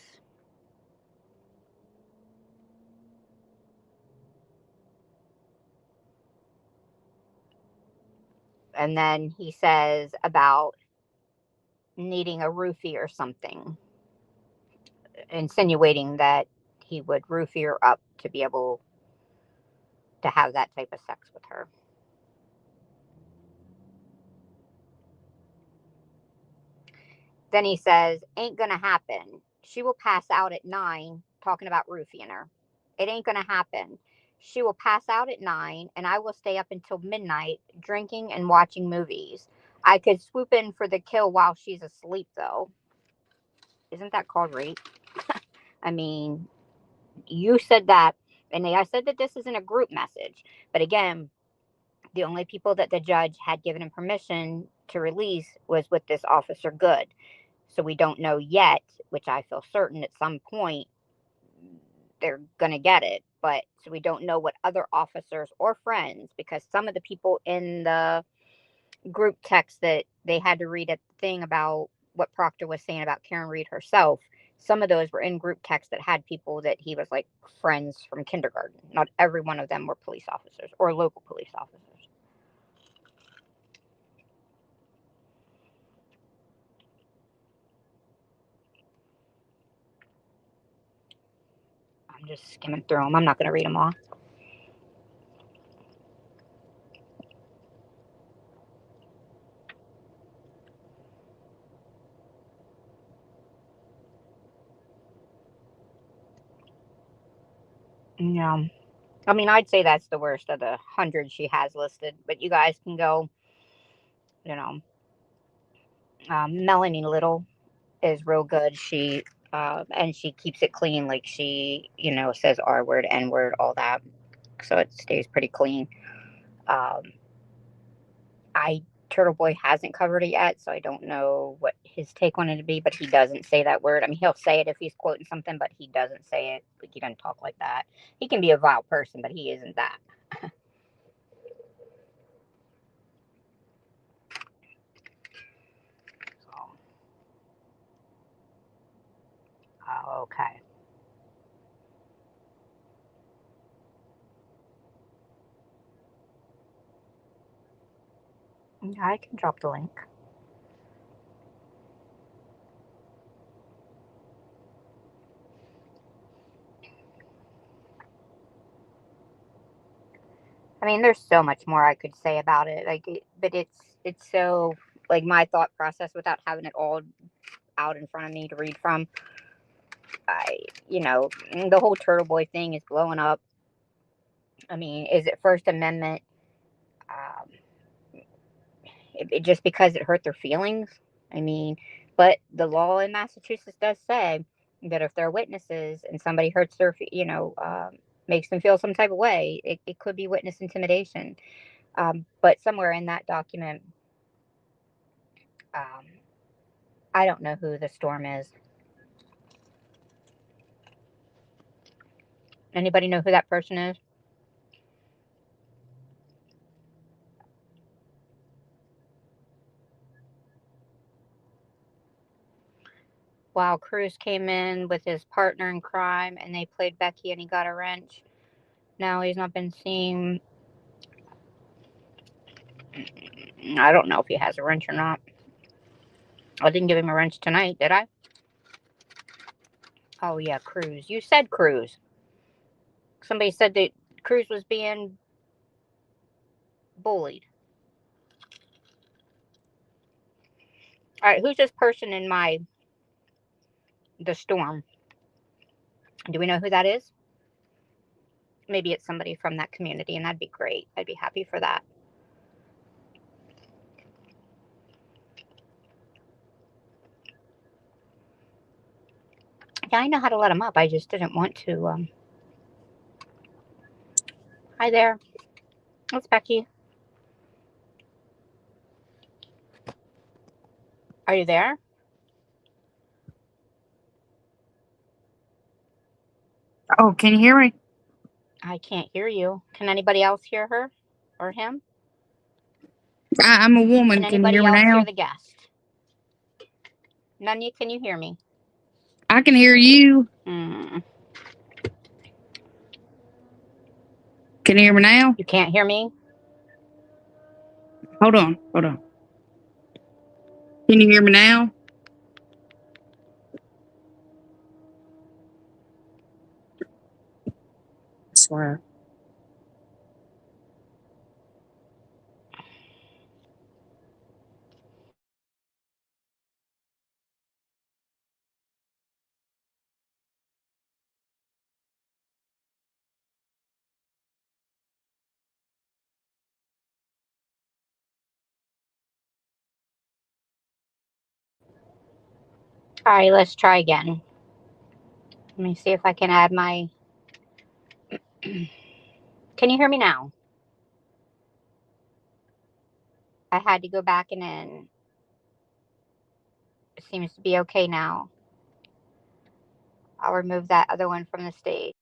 And then he says about needing a roofie or something. insinuating that he would roofie her up to be able to have that type of sex with her. Then he says, ain't gonna happen. She will pass out at 9, talking about roofing her. It ain't gonna happen. She will pass out at 9, and I will stay up until midnight drinking and watching movies. I could swoop in for the kill while she's asleep, though. Isn't that called rape? I mean, you said that, and I said that this isn't a group message. But again, the only people that the judge had given him permission to release was with this Officer Good. So we don't know yet, which I feel certain at some point they're going to get it. But so we don't know what other officers or friends, because some of the people in the group text that they had to read at the thing about what Proctor was saying about Karen Reed herself, some of those were in group text that had people that he was like friends from kindergarten. Not every one of them were police officers or local police officers. I'm just skimming through them. I'm not going to read them all. Yeah. I mean, I'd say that's the worst of the 100 she has listed, but you guys can go, you know, Melanie Little is real good. And she keeps it clean. Like she, says R word, N word, all that. So it stays pretty clean. Um, Turtle Boy hasn't covered it yet, so I don't know what his take on it to be, but he doesn't say that word. I mean, he'll say it if he's quoting something, but he doesn't say it. Like, he doesn't talk like that. He can be a vile person, but he isn't that. So, okay. Yeah, I can drop the link. I mean, there's so much more I could say about it. But it's so like my thought process without having it all out in front of me to read from. The whole Turtle Boy thing is blowing up. I mean, is it First Amendment? Um, just because it hurt their feelings? I mean, but the law in Massachusetts does say that if they're witnesses and somebody hurts their, makes them feel some type of way, it could be witness intimidation. But somewhere in that document, um, I don't know who the Storm is. Anybody know who that person is? Wow, Cruz came in with his partner in crime and they played Becky and he got a wrench. Now he's not been seen. I don't know if he has a wrench or not. I didn't give him a wrench tonight, did I? Oh, yeah, Cruz. You said Cruz. Somebody said that Cruz was being bullied. All right, who's this person in the Storm? Do we know who that is? Maybe it's somebody from that community, and that'd be great. I'd be happy for that. Yeah, I know how to let him up. I just didn't want to. Hi there. It's Becky. Are you there? Oh, can you hear me? I can't hear you. Can anybody else hear her or him? I'm a woman. Can Can you hear anybody me else now? hear the guest? Nunya, can you hear me? I can hear you. Mm. Can you hear me now? You can't hear me? Hold on. Can you hear me now? swear. All right, let's try again. Let me see if I can add my. Can you hear me now? I had to go back and in. It seems to be okay now. I'll remove that other one from the stage.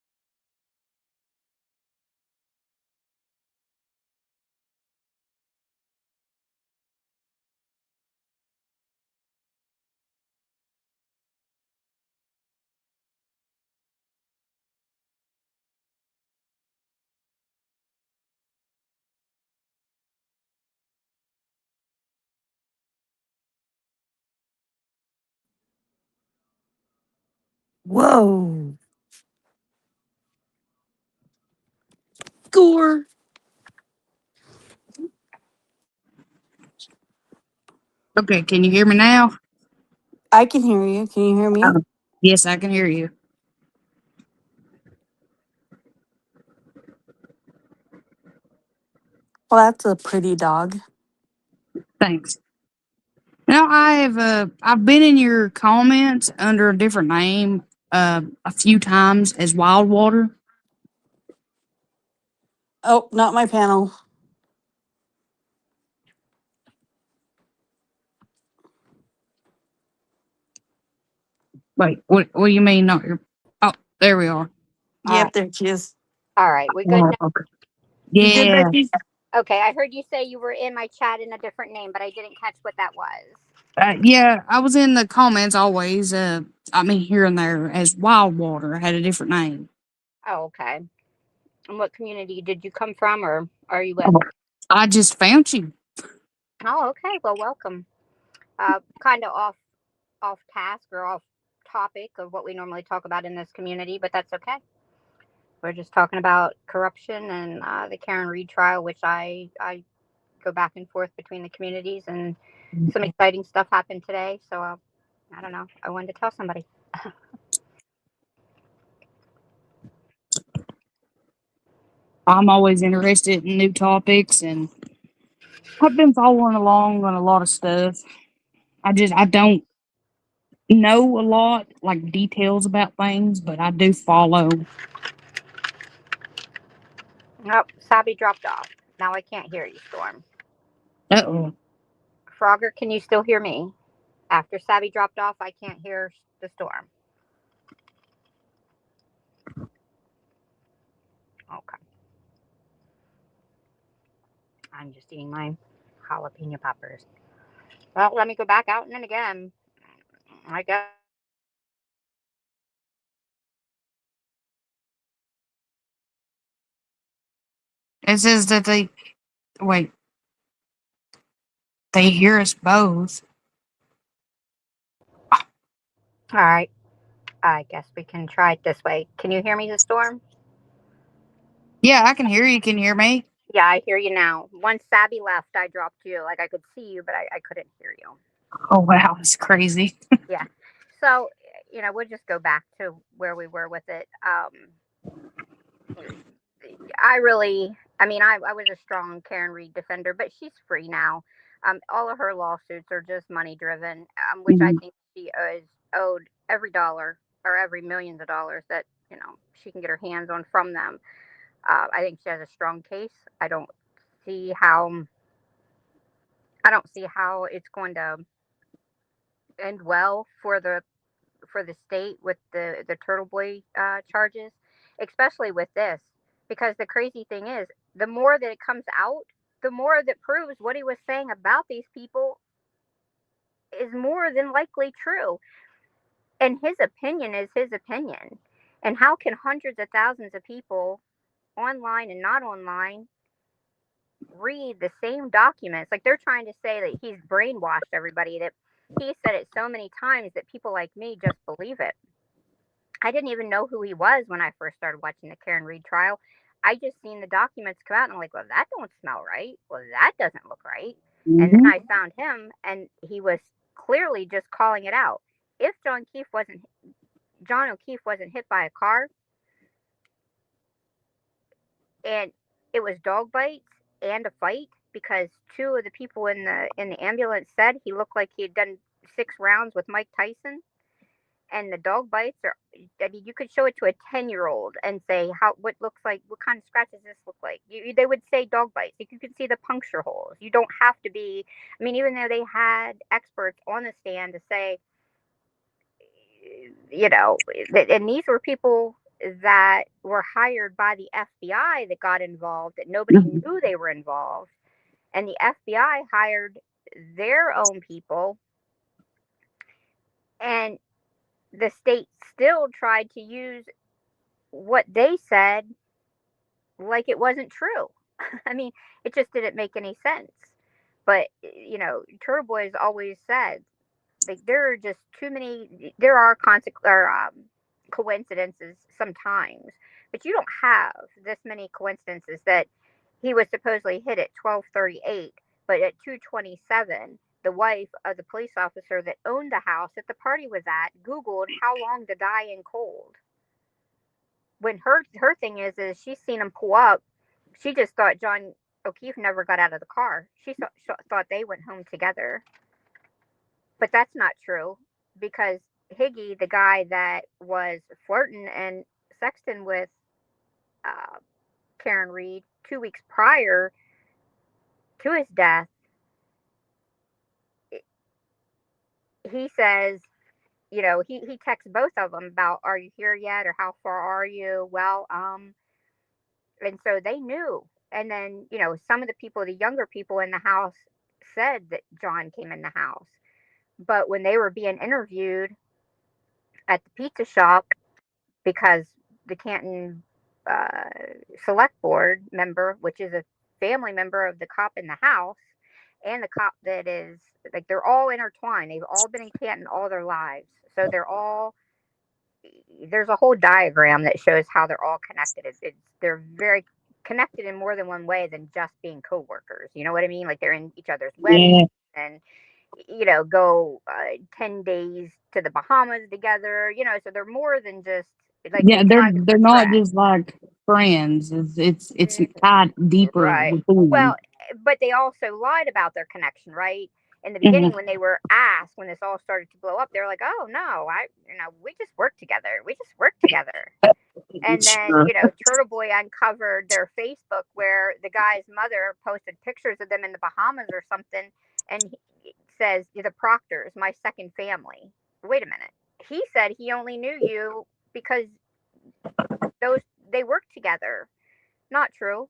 Whoa. Gore. Okay, can you hear me now? I can hear you. Can you hear me? Oh, yes, I can hear you. Well, that's a pretty dog. Thanks. Now I've been in your comments under a different name a few times as Wild Water. Oh, not my panel. Wait, what do you mean not your? Oh, there we are. All right. Yep, there she is. All right, we good now? Okay. You good, Yeah. Becky? Okay, I heard you say you were in my chat in a different name, but I didn't catch what that was. Yeah, I was in the comments always. I mean, here and there as Wild Water. I had a different name. Oh, okay. And what community did you come from, or are you with? Oh, I just found you. Oh, okay. Well, welcome. Kind of off task or off topic of what we normally talk about in this community, but that's okay. We're just talking about corruption and the Karen Reed trial, which I go back and forth between the communities, and some exciting stuff happened today. So I don't know. I wanted to tell somebody. I'm always interested in new topics, and I've been following along on a lot of stuff. I don't know a lot, like details about things, but I do follow. Oh, Sabi dropped off. Now I can't hear you, Storm. Uh-oh. Frogger, can you still hear me? After Sabi dropped off, I can't hear the Storm. Okay. I'm just eating my jalapeno peppers. Well, let me go back out and then again. I guess. It says that wait, they hear us both. All right. I guess we can try it this way. Can you hear me, the Storm? Yeah, I can hear you. Can you hear me? Yeah, I hear you now. Once Sabi left, I dropped you. Like I could see you, but I couldn't hear you. Oh wow, it's crazy. Yeah. So, we'll just go back to where we were with it. I was a strong Karen Reed defender, but she's free now. All of her lawsuits are just money driven, which I think she is owed every dollar or every millions of dollars that she can get her hands on from them. I think she has a strong case. See how I don't see how it's going to end well for the state with the Turtle Boy charges, especially with this, because the crazy thing is, the more that it comes out, the more that proves what he was saying about these people is more than likely true. And his opinion is his opinion. And how can hundreds of thousands of people, online and not online, read the same documents? Like, they're trying to say that he's brainwashed everybody, that he said it so many times that people like me just believe it. I didn't even know who he was when I first started watching the Karen Reed trial. I just seen the documents come out and I'm like, well, that don't smell right. Well, that doesn't look right. And then Hmm. I found him and he was clearly just calling it out. If John O'Keefe wasn't hit by a car and it was dog bites and a fight because two of the people in the ambulance said he looked like he had done 6 rounds with Mike Tyson. And the dog bites are, I mean, you could show it to a 10-year-old and say what looks like, what kind of scratches this look like. They would say dog bites. You can see the puncture holes. You don't have to be, I mean, even though they had experts on the stand to say, and these were people that were hired by the FBI that got involved, that nobody knew they were involved. And the FBI hired their own people, and the state still tried to use what they said like it wasn't true. I mean, it just didn't make any sense. But Turtle Boy's always said, like, there are just too many. There are coincidences sometimes, but you don't have this many coincidences that he was supposedly hit at 12:38, but at 2:27, the wife of the police officer that owned the house that the party was at Googled how long to die in cold. When her thing is she's seen him pull up. She just thought John O'Keefe never got out of the car. She thought they went home together, but that's not true because Higgy, the guy that was flirting and sexting with uh, Karen Reed 2 weeks prior to his death, he says, he texts both of them about, "Are you here yet?" or "How far are you?" And so they knew. And then, some of the younger people in the house said that John came in the house. But when they were being interviewed at the pizza shop, because the Canton uh, Select Board member, which is a family member of the cop in the house, and the cop that is, like, they're all intertwined. They've all been in Canton all their lives. So there's a whole diagram that shows how they're all connected. They're very connected in more than one way than just being coworkers. You know what I mean? Like, they're in each other's Yeah. weddings and go 10 days to the Bahamas together. So they're more than just like Yeah, they they're tied up they're the not thread. just like friends. It's tied deeper Right. between Well, them. but they also lied about their connection, right? In the Mhm. beginning, when they were asked, when this all started to blow up, they were like, "Oh no, we just work together. We just work together." And then, Sure. Turtle Boy uncovered their Facebook where the guy's mother posted pictures of them in the Bahamas or something, and he says, "The Proctors, my second family." Wait a minute. He said he only knew you because those they worked together. Not true.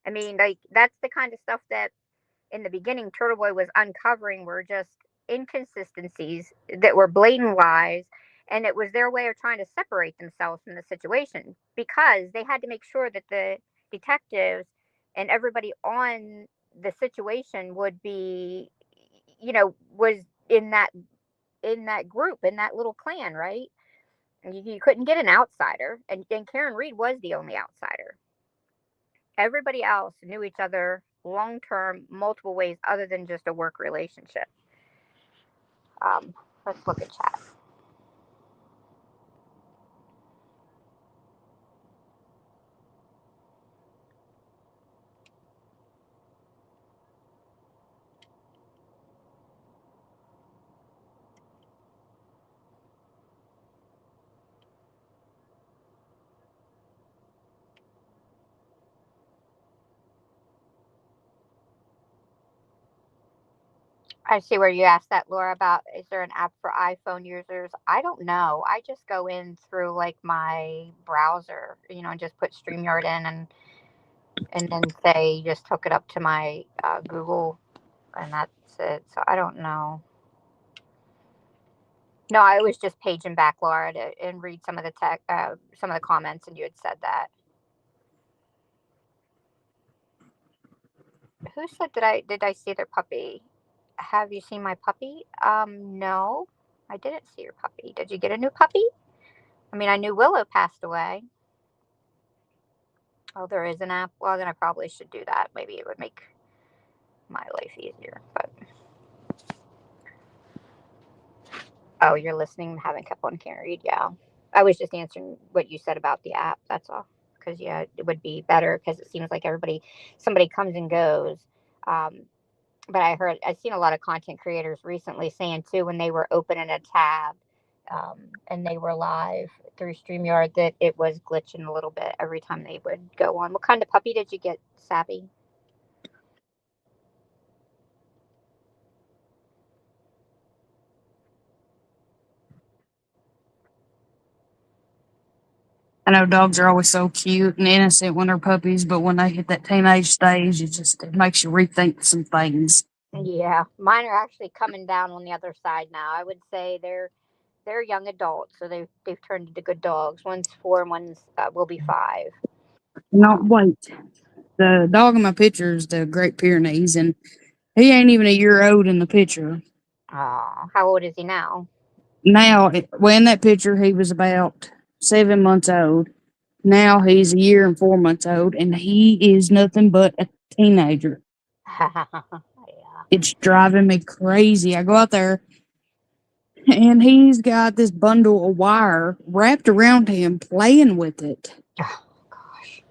I mean, like, that's the kind of stuff that in the beginning Turtle Boy was uncovering were just inconsistencies that were blatant lies, and it was their way of trying to separate themselves from the situation because they had to make sure that the detectives and everybody on the situation would be, was in that group, in that little clan, right? And you couldn't get an outsider, and Karen Reed was the only outsider. Everybody else knew each other long term, multiple ways other than just a work relationship. Um, let's look at chat. I see where you asked that, Laura, about is there an app for iPhone users? I don't know. I just go in through like my browser, and just put StreamYard in and then say just hook it up to my Google, and that's it. So I don't know. No, I was just paging back, Laura, and read some of the some of the comments, and you had said that. Who said did I see their puppy? Have you seen my puppy? No, I didn't see your puppy. Did you get a new puppy? I mean, I knew Willow passed away. Oh, there is an app. Well, then I probably should do that. Maybe it would make my life easier. But oh, you're listening. Haven't kept on, can't read. Yeah, I was just answering what you said about the app. That's all. Because yeah, it would be better because it seems like somebody comes and goes. Um, but I've seen a lot of content creators recently saying too when they were opening a tab and they were live through StreamYard that it was glitching a little bit every time they would go on. What kind of puppy did you get, Savvy? I know dogs are always so cute and innocent when they're puppies, but when they hit that teenage stage, it makes you rethink some things. Yeah, mine are actually coming down on the other side now. I would say they're young adults, so they've turned into good dogs. One's 4, and one's will be 5. No, wait. The dog in my picture is the Great Pyrenees, and he ain't even a year old in the picture. Oh, how old is he now? Now, in that picture, he was about 7 months old. Now he's a year and 4 months old, and he is nothing but a teenager. Yeah. It's driving me crazy. I go out there, and he's got this bundle of wire wrapped around him, playing with it, Oh gosh.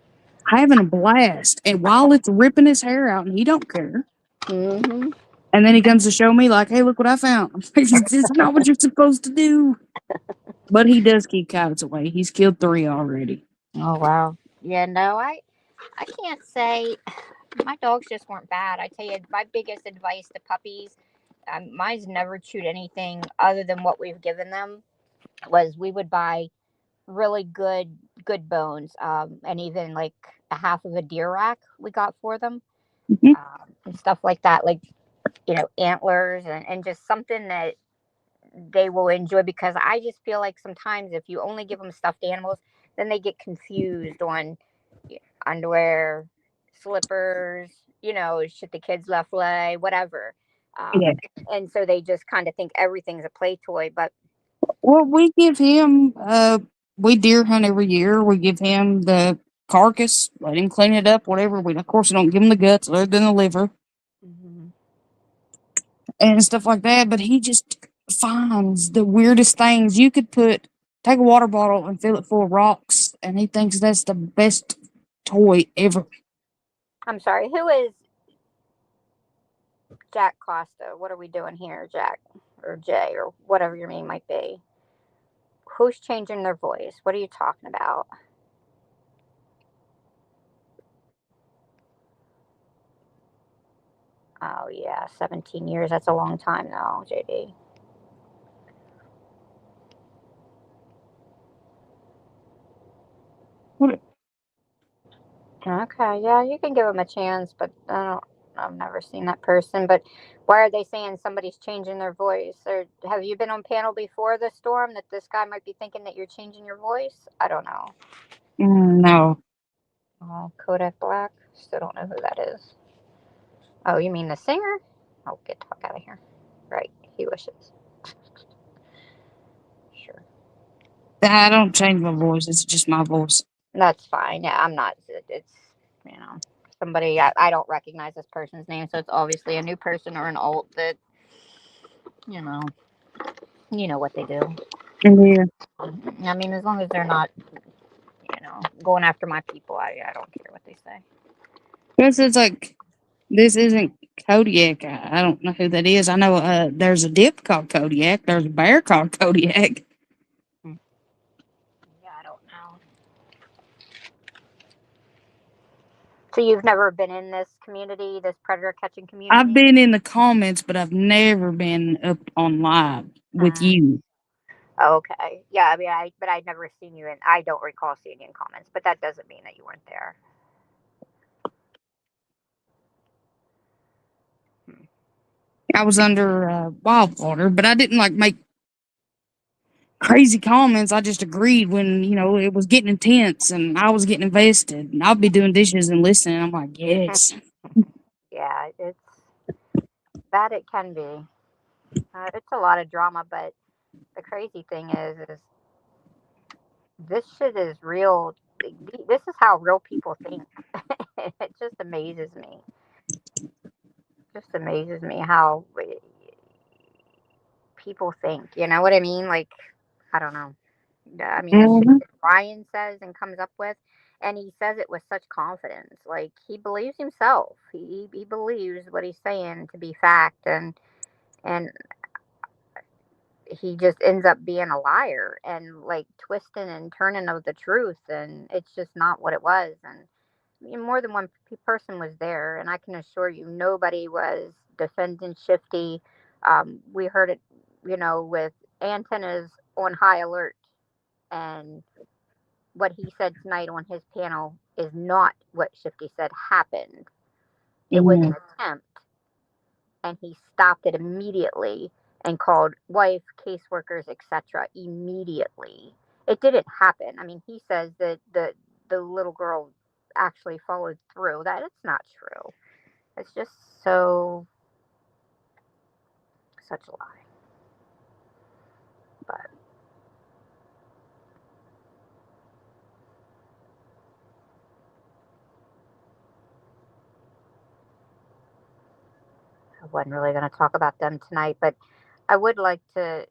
having a blast. And while it's ripping his hair out, and he don't care. Mm-hmm. And then he comes to show me, like, hey, look what I found. This is not what you're supposed to do. But he does keep coyotes away. He's killed 3 already. Oh wow. Yeah, no, I can't say my dogs just weren't bad. I tell you, my biggest advice to puppies, mine's never chewed anything other than what we've given them. Was we would buy really good bones, and even like a half of a deer rack we got for them, Mhm. and stuff like that, like antlers and just something that they will enjoy because I just feel like sometimes if you only give them stuffed animals, then they get confused on underwear, slippers, shit the kids left lay, whatever. Um, Yeah. and so they just kind of think everything's a play toy. But Well, we give him, we deer hunt every year. We give him the carcass, let him clean it up, whatever. Of course, we don't give him the guts other than the liver Mhm. and stuff like that. But he just finds the weirdest things. You could take a water bottle and fill it full of rocks, and he thinks that's the best toy ever. I'm sorry, who is Jack Costa? What are we doing here, Jack or Jay or whatever your name might be? Who's changing their voice? What are you talking about? Oh yeah, 17 years. That's a long time though, JD. What? Okay, yeah, you can give them a chance, but I've never seen that person. But why are they saying somebody's changing their voice? Or have you been on panel before the storm that this guy might be thinking that you're changing your voice? I don't know. No. Oh, Kodak Black. Still don't know who that is. Oh, you mean the singer? Oh, get the fuck out of here. Right, he wishes. Sure, I don't change my voice. It's just my voice. that's fine. Yeah, I'm not. It's you know somebody I don't recognize this person's name, so it's obviously a new person or an alt that you know what they do. Yeah. I mean, as long as they're not going after my people, I don't care what they say. This is like, this isn't Kodiak. I don't know who that is. I know there's a dip called Kodiak. There's a bear called Kodiak. Yeah, I don't know. So you've never been in this community, this predator catching community? I've been in the comments, but I've never been up on live with Mm. you. Okay. Yeah, I mean, but I'd never seen you in. I don't recall seeing you in comments, but that doesn't mean that you weren't there. I was under Wildwater, but I didn't like make crazy comments. I just agreed when, it was getting intense and I was getting invested. And I'll be doing dishes and listening. I'm like, yes. Yeah, it's that it can be. It's a lot of drama, but the crazy thing is this shit is real. This is how real people think. It just amazes me. Just amazes me how people think. You know what I mean? Like, I don't know. I mean, the shit Mhm. that Ryan says and comes up with, and he says it with such confidence. Like, he believes himself. He believes what he's saying to be fact, and he just ends up being a liar and like twisting and turning of the truth, and it's just not what it was. And I mean, more than one person was there, and I can assure you, nobody was defending Shifty. We heard it, with antennas on high alert, and what he said tonight on his panel is not what Shifty said happened. It was an Mhm. attempt, and he stopped it immediately and called wife, caseworkers, etc. immediately. It didn't happen. I mean, he says that the little girl actually followed through. That it's not true. It's just such a lie. But I wasn't really going to talk about them tonight. But I would like to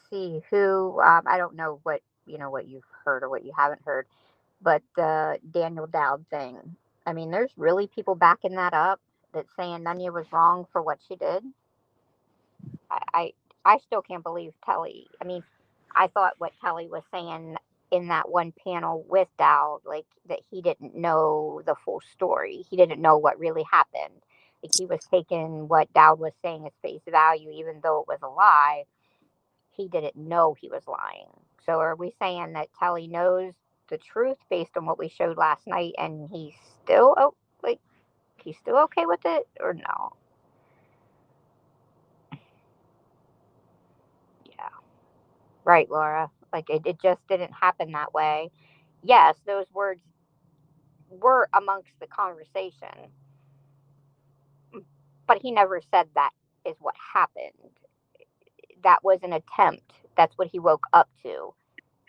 see who. I don't know what you've heard or what you haven't heard, but the Daniel Dowd thing. I mean, there's really people backing that up, that saying Nunya was wrong for what she did. I, I, I still can't believe Kelly. I mean, I thought what Kelly was saying in that one panel with Dowd, like that he didn't know the full story. He didn't know what really happened. Like he was taking what Dowd was saying as face value, even though it was a lie. He didn't know he was lying. So are we saying that Kelly knows the truth based on what we showed last night, and like he's still okay with it, or no? Yeah, right, Laura. Like it just didn't happen that way. Yes, those words were amongst the conversation, but he never said that is what happened. That was an attempt. That's what he woke up to,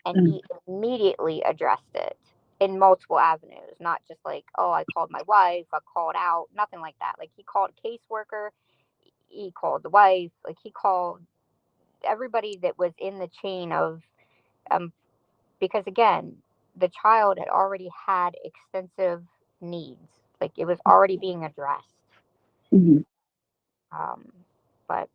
and Mm. he immediately addressed it in multiple avenues, not just like, oh, I called my wife, I called out, nothing like that. Like he called a caseworker, he called the wife, like he called everybody that was in the chain of, um, because again, the child had already had extensive needs, like it was already being addressed. Mhm. Um, but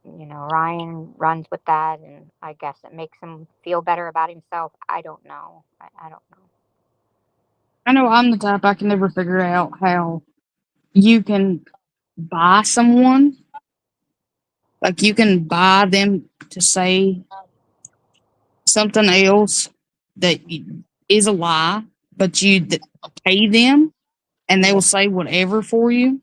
Ryan runs with that, and I guess it makes him feel better about himself. I don't know. I don't know. I know I'm the type I can never figure out how you can buy someone, like you can buy them to say something else that is a lie, but pay them and they Yeah. will say whatever for you.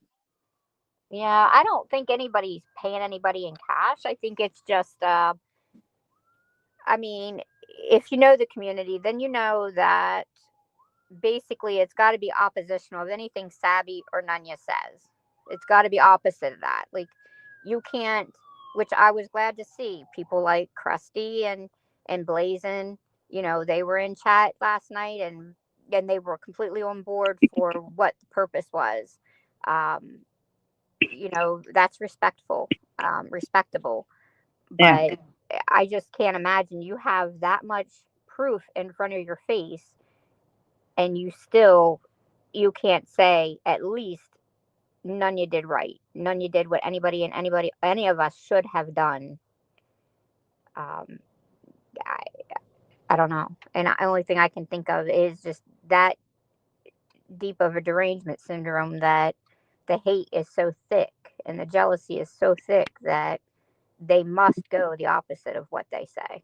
Yeah, I don't think anybody's paying anybody in cash. I think it's just, I mean, if you know the community, then you know that basically it's got to be oppositional of anything Sabby or Nunya says. It's got to be opposite of that. Like, you can't, which I was glad to see people like Krusty and Blazin. They were in chat last night, and they were completely on board for what the purpose was. Um, that's respectable. Yeah. But I just can't imagine you have that much proof in front of your face, and you can't say at least Nunya did right. Nunya did what any of us should have done. Um, I, I don't know. And the only thing I can think of is just that deep of a derangement syndrome, that the hate is so thick and the jealousy is so thick that they must go the opposite of what they say.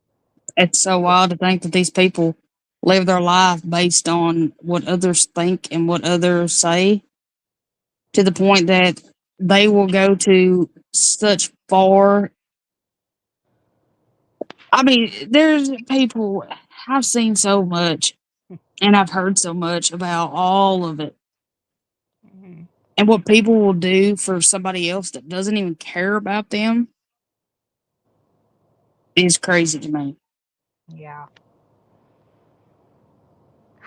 It's so wild to think that these people live their life based on what others think and what others say, to the point that they will go to such far. I mean, there's people, I've seen so much and I've heard so much about all of it. Mhm. And what people will do for somebody else that doesn't even care about them is crazy to me. Yeah.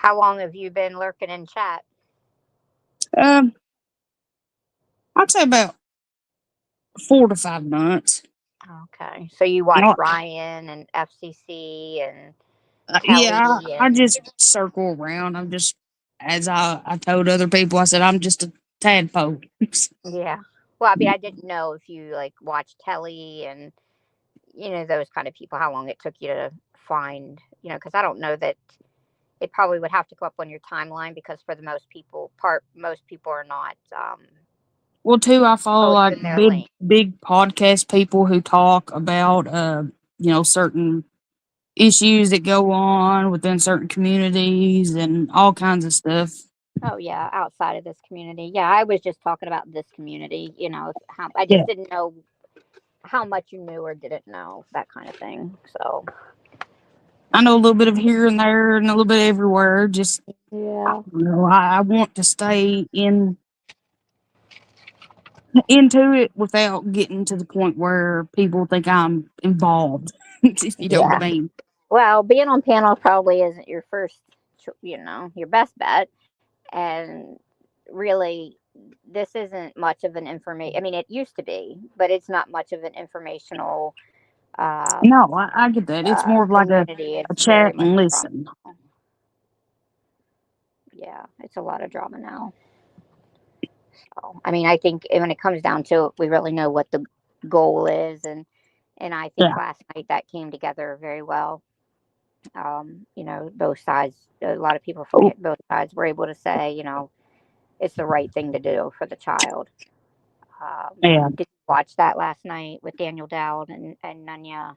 How long have you been lurking in chat? Um, I'd say about 4 to 5 months. Okay, so you watch Not, Ryan and FCC and yeah, Kelly I and just circle around. I'm just, as I told other people, I said I'm just a tadpole. yeah. Well, I mean, I didn't know if you like watched Kelly and those kind of people. How long it took you to find, because I don't know that it probably would have to go up on your timeline because for the most people are not Well, too, I follow like posting their big link. big podcast people who talk about certain issues that go on within certain communities and all kinds of stuff. Oh yeah, outside of this community. Yeah, I was just talking about this community. How I Yeah, just didn't know how much you knew or didn't know, that kind of thing. So I know a little bit of here and there and a little bit everywhere. Just yeah, I want to stay into it without getting to the point where people think I'm involved. If you know what I yeah. mean. Well, being on panel probably isn't your first, your best bet, and really, this isn't much of an information. I mean, it used to be, but it's not much of an informational No, I get that. It's more of like community. a It's very chat much and drama. listen. Yeah, it's a lot of drama now. So, I mean, I think when it comes down to it, we really know what the goal is, and I think Yeah. last night that came together very well. Both sides, a lot of people from Oh, both sides were able to say, it's the right thing to do for the child. yeah. Did you watch that last night with Daniel Dowd and Nunya?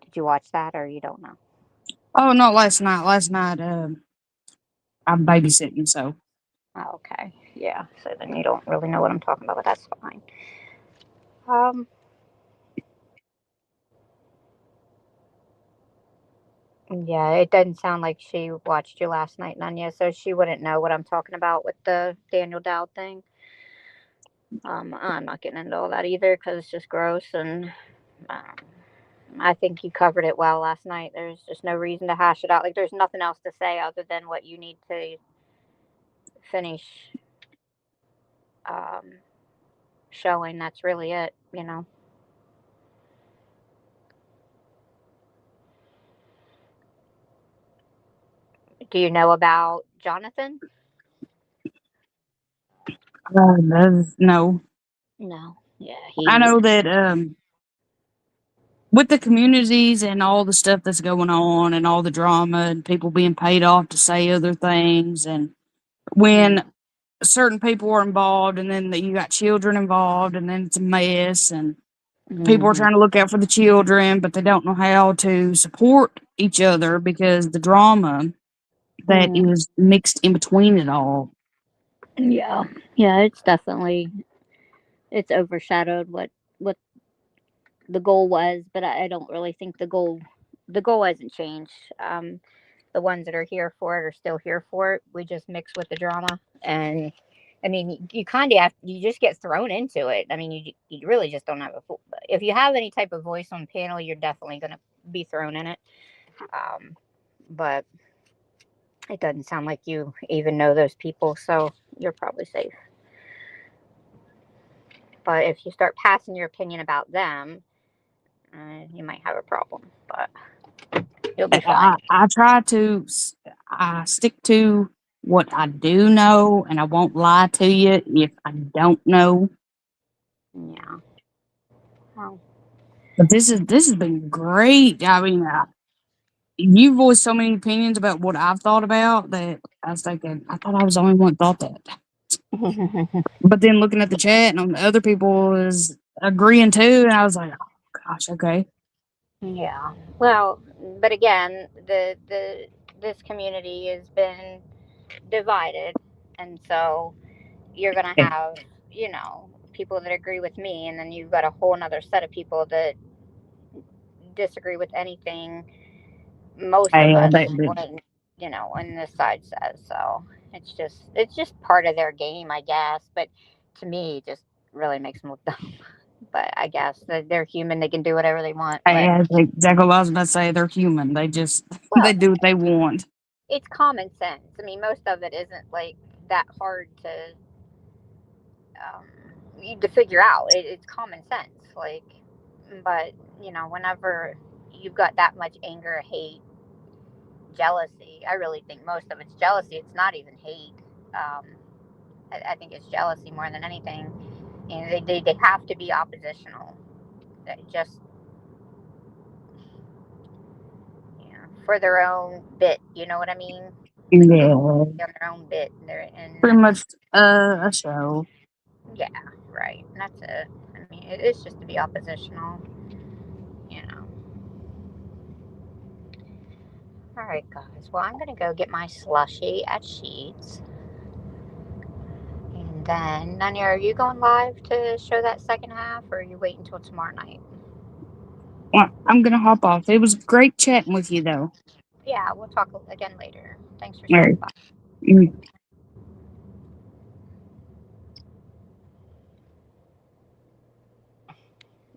Did you watch that or you don't know? Oh, not last night. Last night, I'm babysitting, so Oh, okay. Yeah. So then you don't really know what I'm talking about, but that's fine. Um, yeah, it doesn't sound like she watched you last night, Nunya, so she wouldn't know what I'm talking about with the Daniel Dowd thing. I'm not getting into all that either because it's just gross, and um, I think you covered it well last night. There's just no reason to hash it out. Like, there's nothing else to say other than what you need to finish um, showing. That's really it. Do you know about Jonathan? no. No. Yeah, I he. know that with the communities and all the stuff that's going on and all the drama and people being paid off to say other things, and when certain people are involved and then you got children involved and then it's a mess, and people are Mm-hmm. trying to look out for the children but they don't know how to support each other because the drama that is mixed in between it all. Yeah, yeah, it's overshadowed what the goal was, but I don't really think the goal hasn't changed. The ones that are here for it are still here for it. We just mix with the drama, and I mean, you kind of you just get thrown into it. I mean, you really just don't have if you have any type of voice on panel, you're definitely going to be thrown in it. Um, but it doesn't sound like you even know those people, so you're probably safe. But if you start passing your opinion about them, you might have a problem. But you'll be fine. I try to I stick to what I do know, and I won't lie to you if I don't know. Yeah. Well, But this has been great. I mean, you voiced so many opinions about what I've thought about that I was thinking I thought I was the only one that thought that. But then looking at the chat and on the other people was agreeing too, and I was like, oh gosh, okay. yeah. Well, but again, the this community has been divided, and so you're gonna Yeah, have people that agree with me, and then you've got a whole another set of people that disagree with anything most of yeah, us that, on this side says. So it's just part of their game, I guess. But to me, it just really makes them look dumb. But I guess that they're human; they can do whatever they want. I, But yeah, exactly what I was about to say. They're human. They just well, they do what they want. it's common sense. I mean, most of it isn't like that hard um, to figure out. It's common sense. Like, but whenever you've got that much anger, hate, jealousy, I really think most of it's jealousy. It's not even hate. Um, I think it's jealousy more than anything. They have to be oppositional. Just for their own bit. You know what I mean? Like they Yeah, on their own bit. pretty much a show. Yeah, right. And that's it. I mean, it's just to be oppositional. You know. All right, guys. Well, I'm gonna go get my slushy at Sheets, and then Nanya, are you going live to show that second half, or are you waiting until tomorrow night? Well, I'm gonna hop off. It was great chatting with you, though. Yeah, we'll talk again later. Thanks for All right. stopping by. Mm.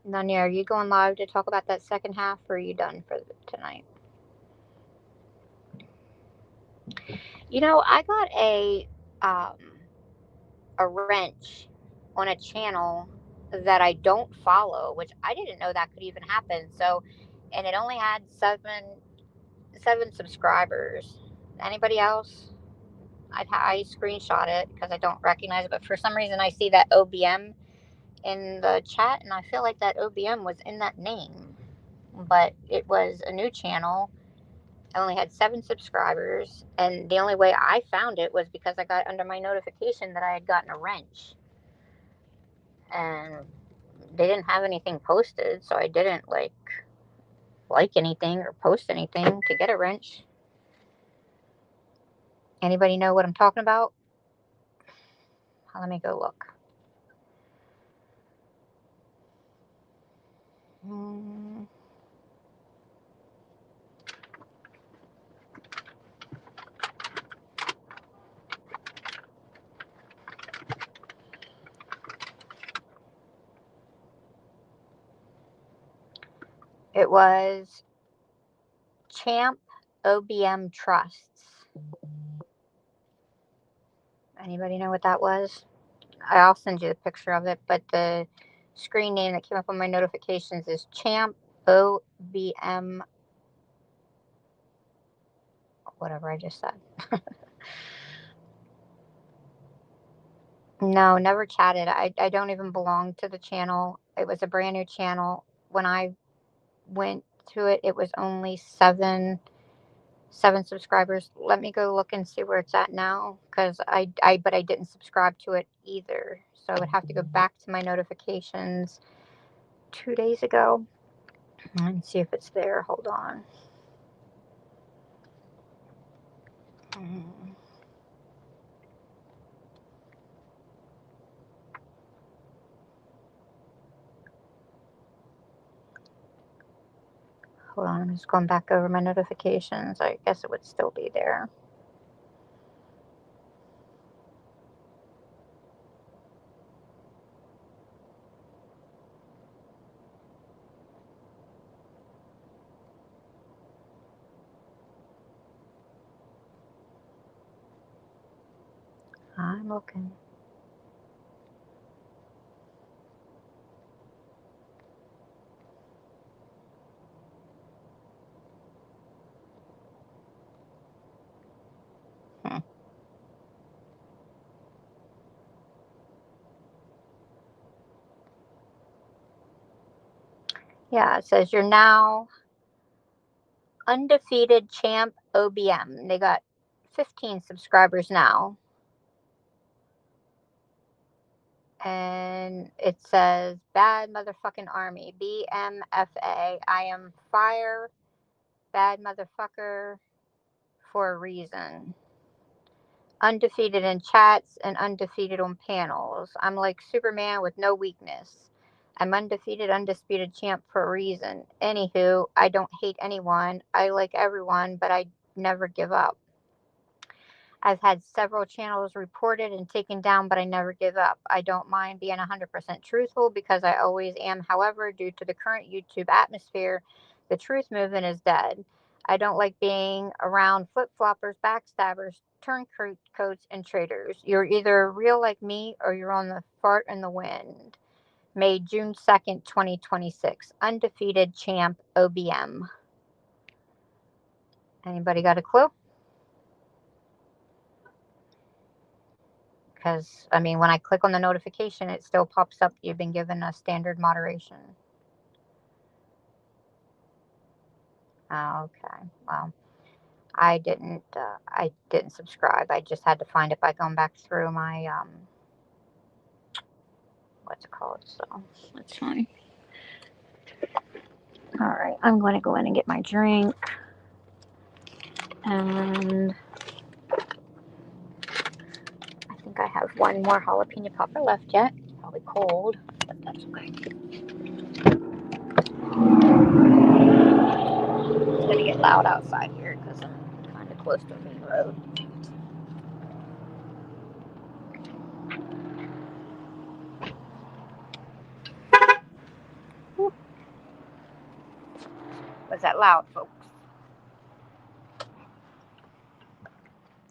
Nanya, are you going live to talk about that second half, or are you done for tonight? I got a wrench on a channel that I don't follow, which I didn't know that could even happen. So, and it only had seven subscribers. Anybody else? I screenshot it because I don't recognize it, but for some reason I see that OBM in the chat, and I feel like that OBM was in that name, but it was a new channel. I only had 7 subscribers, and the only way I found it was because I got under my notification that I had gotten a wrench, and they didn't have anything posted, so I didn't like anything or post anything to get a wrench. Anybody know what I'm talking about? Let me go look. Hmm. It was Champ OBM Trusts. Anybody know what that was? I'll send you the picture of it, but the screen name that came up on my notifications is Champ OBM, whatever I just said. No, never chatted. I don't even belong to the channel. It was a brand new channel. When I went to it, it was only seven subscribers. Let me go look and see where it's at now, because but I didn't subscribe to it either. So I would have to go back to my notifications 2 days ago and see if it's there. Hold on. Hold on, I'm just going back over my notifications. I guess it would still be there. I'm looking. Hmm. Yeah, it says you're now undefeated champ OBM. They got 15 subscribers now. And it says bad motherfucking army, BMFA. I am fire, bad motherfucker for a reason. Undefeated in chats and undefeated on panels. I'm like Superman with no weakness. I'm undefeated, undisputed champ for a reason. Anywho, I don't hate anyone. I like everyone, but I never give up. I've had several channels reported and taken down, but I never give up. I don't mind being 100% truthful because I always am. However, due to the current YouTube atmosphere, the truth movement is dead. I don't like being around flip floppers, backstabbers, turncoats, and traitors. You're either real like me or you're on the fart in the wind. May June 2nd, 2026. Undefeated champ OBM. Anybody got a clue? Because, I mean, when I click on the notification, it still pops up, you've been given a standard moderation. Okay, well, I didn't subscribe. I just had to find it by going back through my, what's it called? So, that's fine. All right, I'm going to go in and get my drink. And I think I have one more jalapeno popper left yet. Probably cold, but that's okay. It's going to get loud outside here because I'm kind of close to a main road. Was that loud, folks?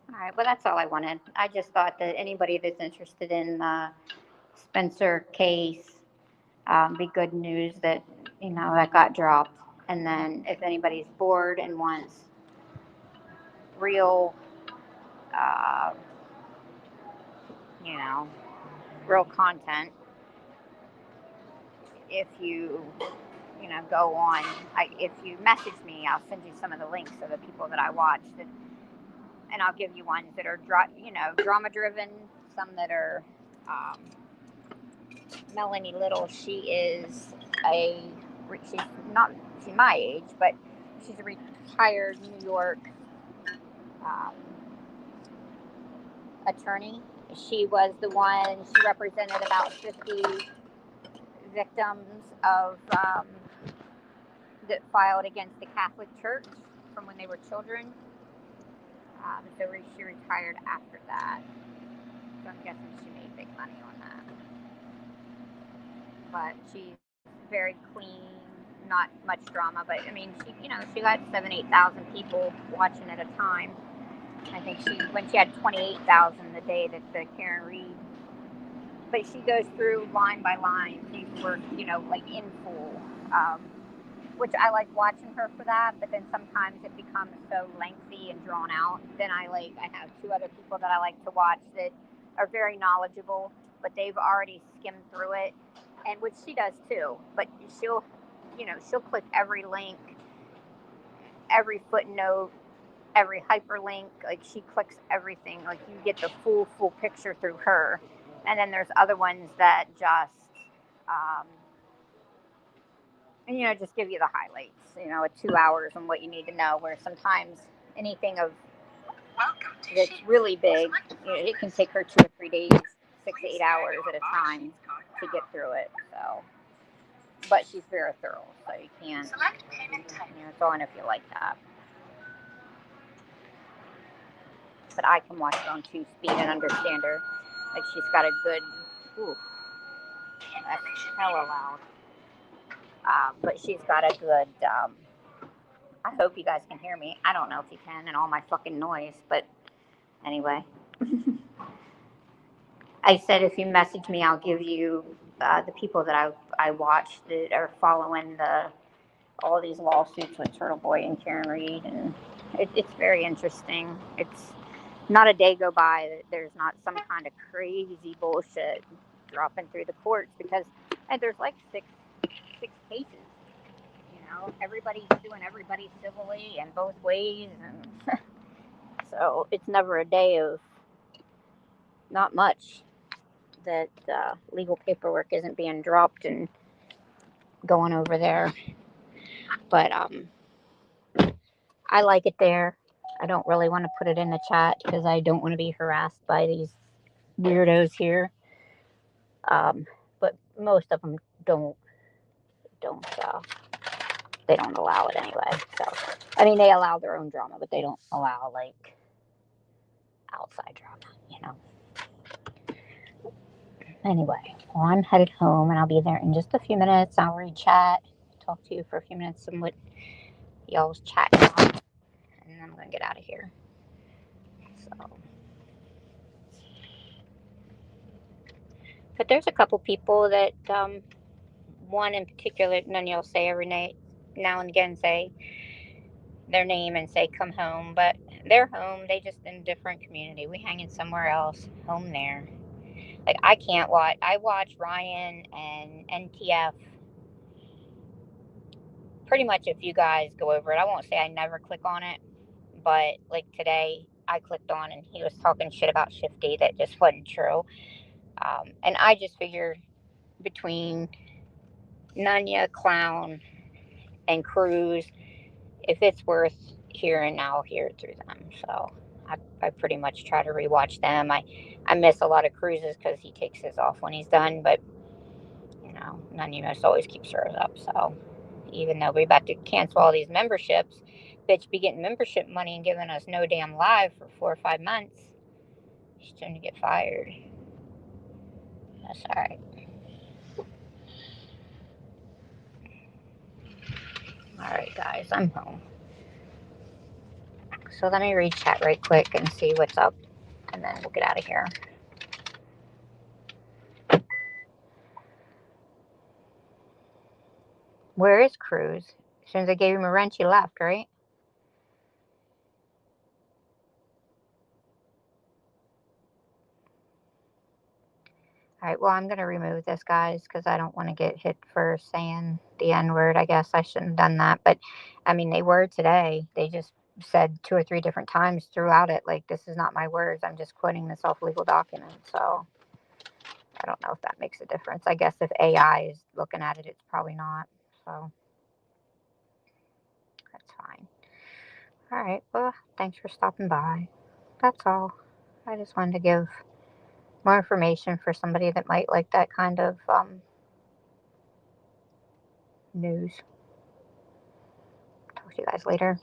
All right, well, that's all I wanted. I just thought that anybody that's interested in the Spencer case, be good news that, that got dropped. And then if anybody's bored and wants real, uh, you know, real content, if you, go on, if you message me, I'll send you some of the links of the people that I watched. And I'll give you ones that are, drama driven, some that are, Melanie Little. She's my age, but she's a retired New York attorney. She was the one, she represented about 50 victims of, that filed against the Catholic Church from when they were children. So she retired after that. So I'm guessing she made big money on that. But she's very clean, not much drama. But I mean, she got 8,000 people watching at a time. I think when she had 28,000 the day that the Karen Reed. But she goes through line by line. These were, like in full. Which I like watching her for that, but then sometimes it becomes so lengthy and drawn out. Then I have two other people that I like to watch that are very knowledgeable, but they've already skimmed through it, and which she does too. But she'll click every link, every footnote, every hyperlink. Like she clicks everything. Like you get the full picture through her. And then there's other ones that just, just give you the highlights, at 2 hours and what you need to know, where sometimes anything that's really big, it can take her 2 or 3 days, 6 to 8 hours at a time to get through it. So, but she's very thorough, so you can't, it's on if you like that. But I can watch it on 2-speed and understand her. Like she's got a good, that's hella loud. But she's got a good, I hope you guys can hear me. I don't know if you can and all my fucking noise, but anyway. I said if you message me, I'll give you the people that I watched that are following all these lawsuits with Turtle Boy and Karen Reed, and it's very interesting. It's not a day go by that there's not some kind of crazy bullshit dropping through the courts, because there's like six cases. Everybody's doing everybody civilly and both ways, and so it's never a day of not much that legal paperwork isn't being dropped and going over there. But I like it there. I don't really want to put it in the chat because I don't want to be harassed by these weirdos here. But most of them don't they don't allow it anyway. So, I mean, they allow their own drama, but they don't allow outside drama, you know. Anyway, well, I'm headed home and I'll be there in just a few minutes. I'll read chat, talk to you for a few minutes and what y'all's chatting about, and then I'm going to get out of here. So, but there's a couple people that, one in particular, none of y'all say every night, now and again say their name and say come home, but they're home. They just in a different community. We hanging somewhere else, home there. Like I can't watch. I watch Ryan and NTF. Pretty much, if you guys go over it, I won't say I never click on it, but like today, I clicked on and he was talking shit about Shifty that just wasn't true. And I just figured between Nunya, Clown, and Cruz, if it's worth hearing, I'll hear it through them. So I pretty much try to rewatch them. I miss a lot of Cruz's because he takes his off when he's done, but you know, Nunya must always keeps hers up. So even though we're about to cancel all these memberships, bitch be getting membership money and giving us no damn live for 4 or 5 months. She's going to get fired. That's all right. All right, guys, I'm home. So let me read chat right quick and see what's up, and then we'll get out of here. Where is Cruz? As soon as I gave him a wrench, he left, right? All right, well, I'm going to remove this, guys, because I don't want to get hit for saying the N-word. I guess I shouldn't have done that. But, I mean, they were today. They just said 2 or 3 different times throughout it, like, this is not my words. I'm just quoting this off legal document. So I don't know if that makes a difference. I guess if AI is looking at it, it's probably not. So that's fine. All right, well, thanks for stopping by. That's all. I just wanted to give more information for somebody that might like that kind of news. Talk to you guys later.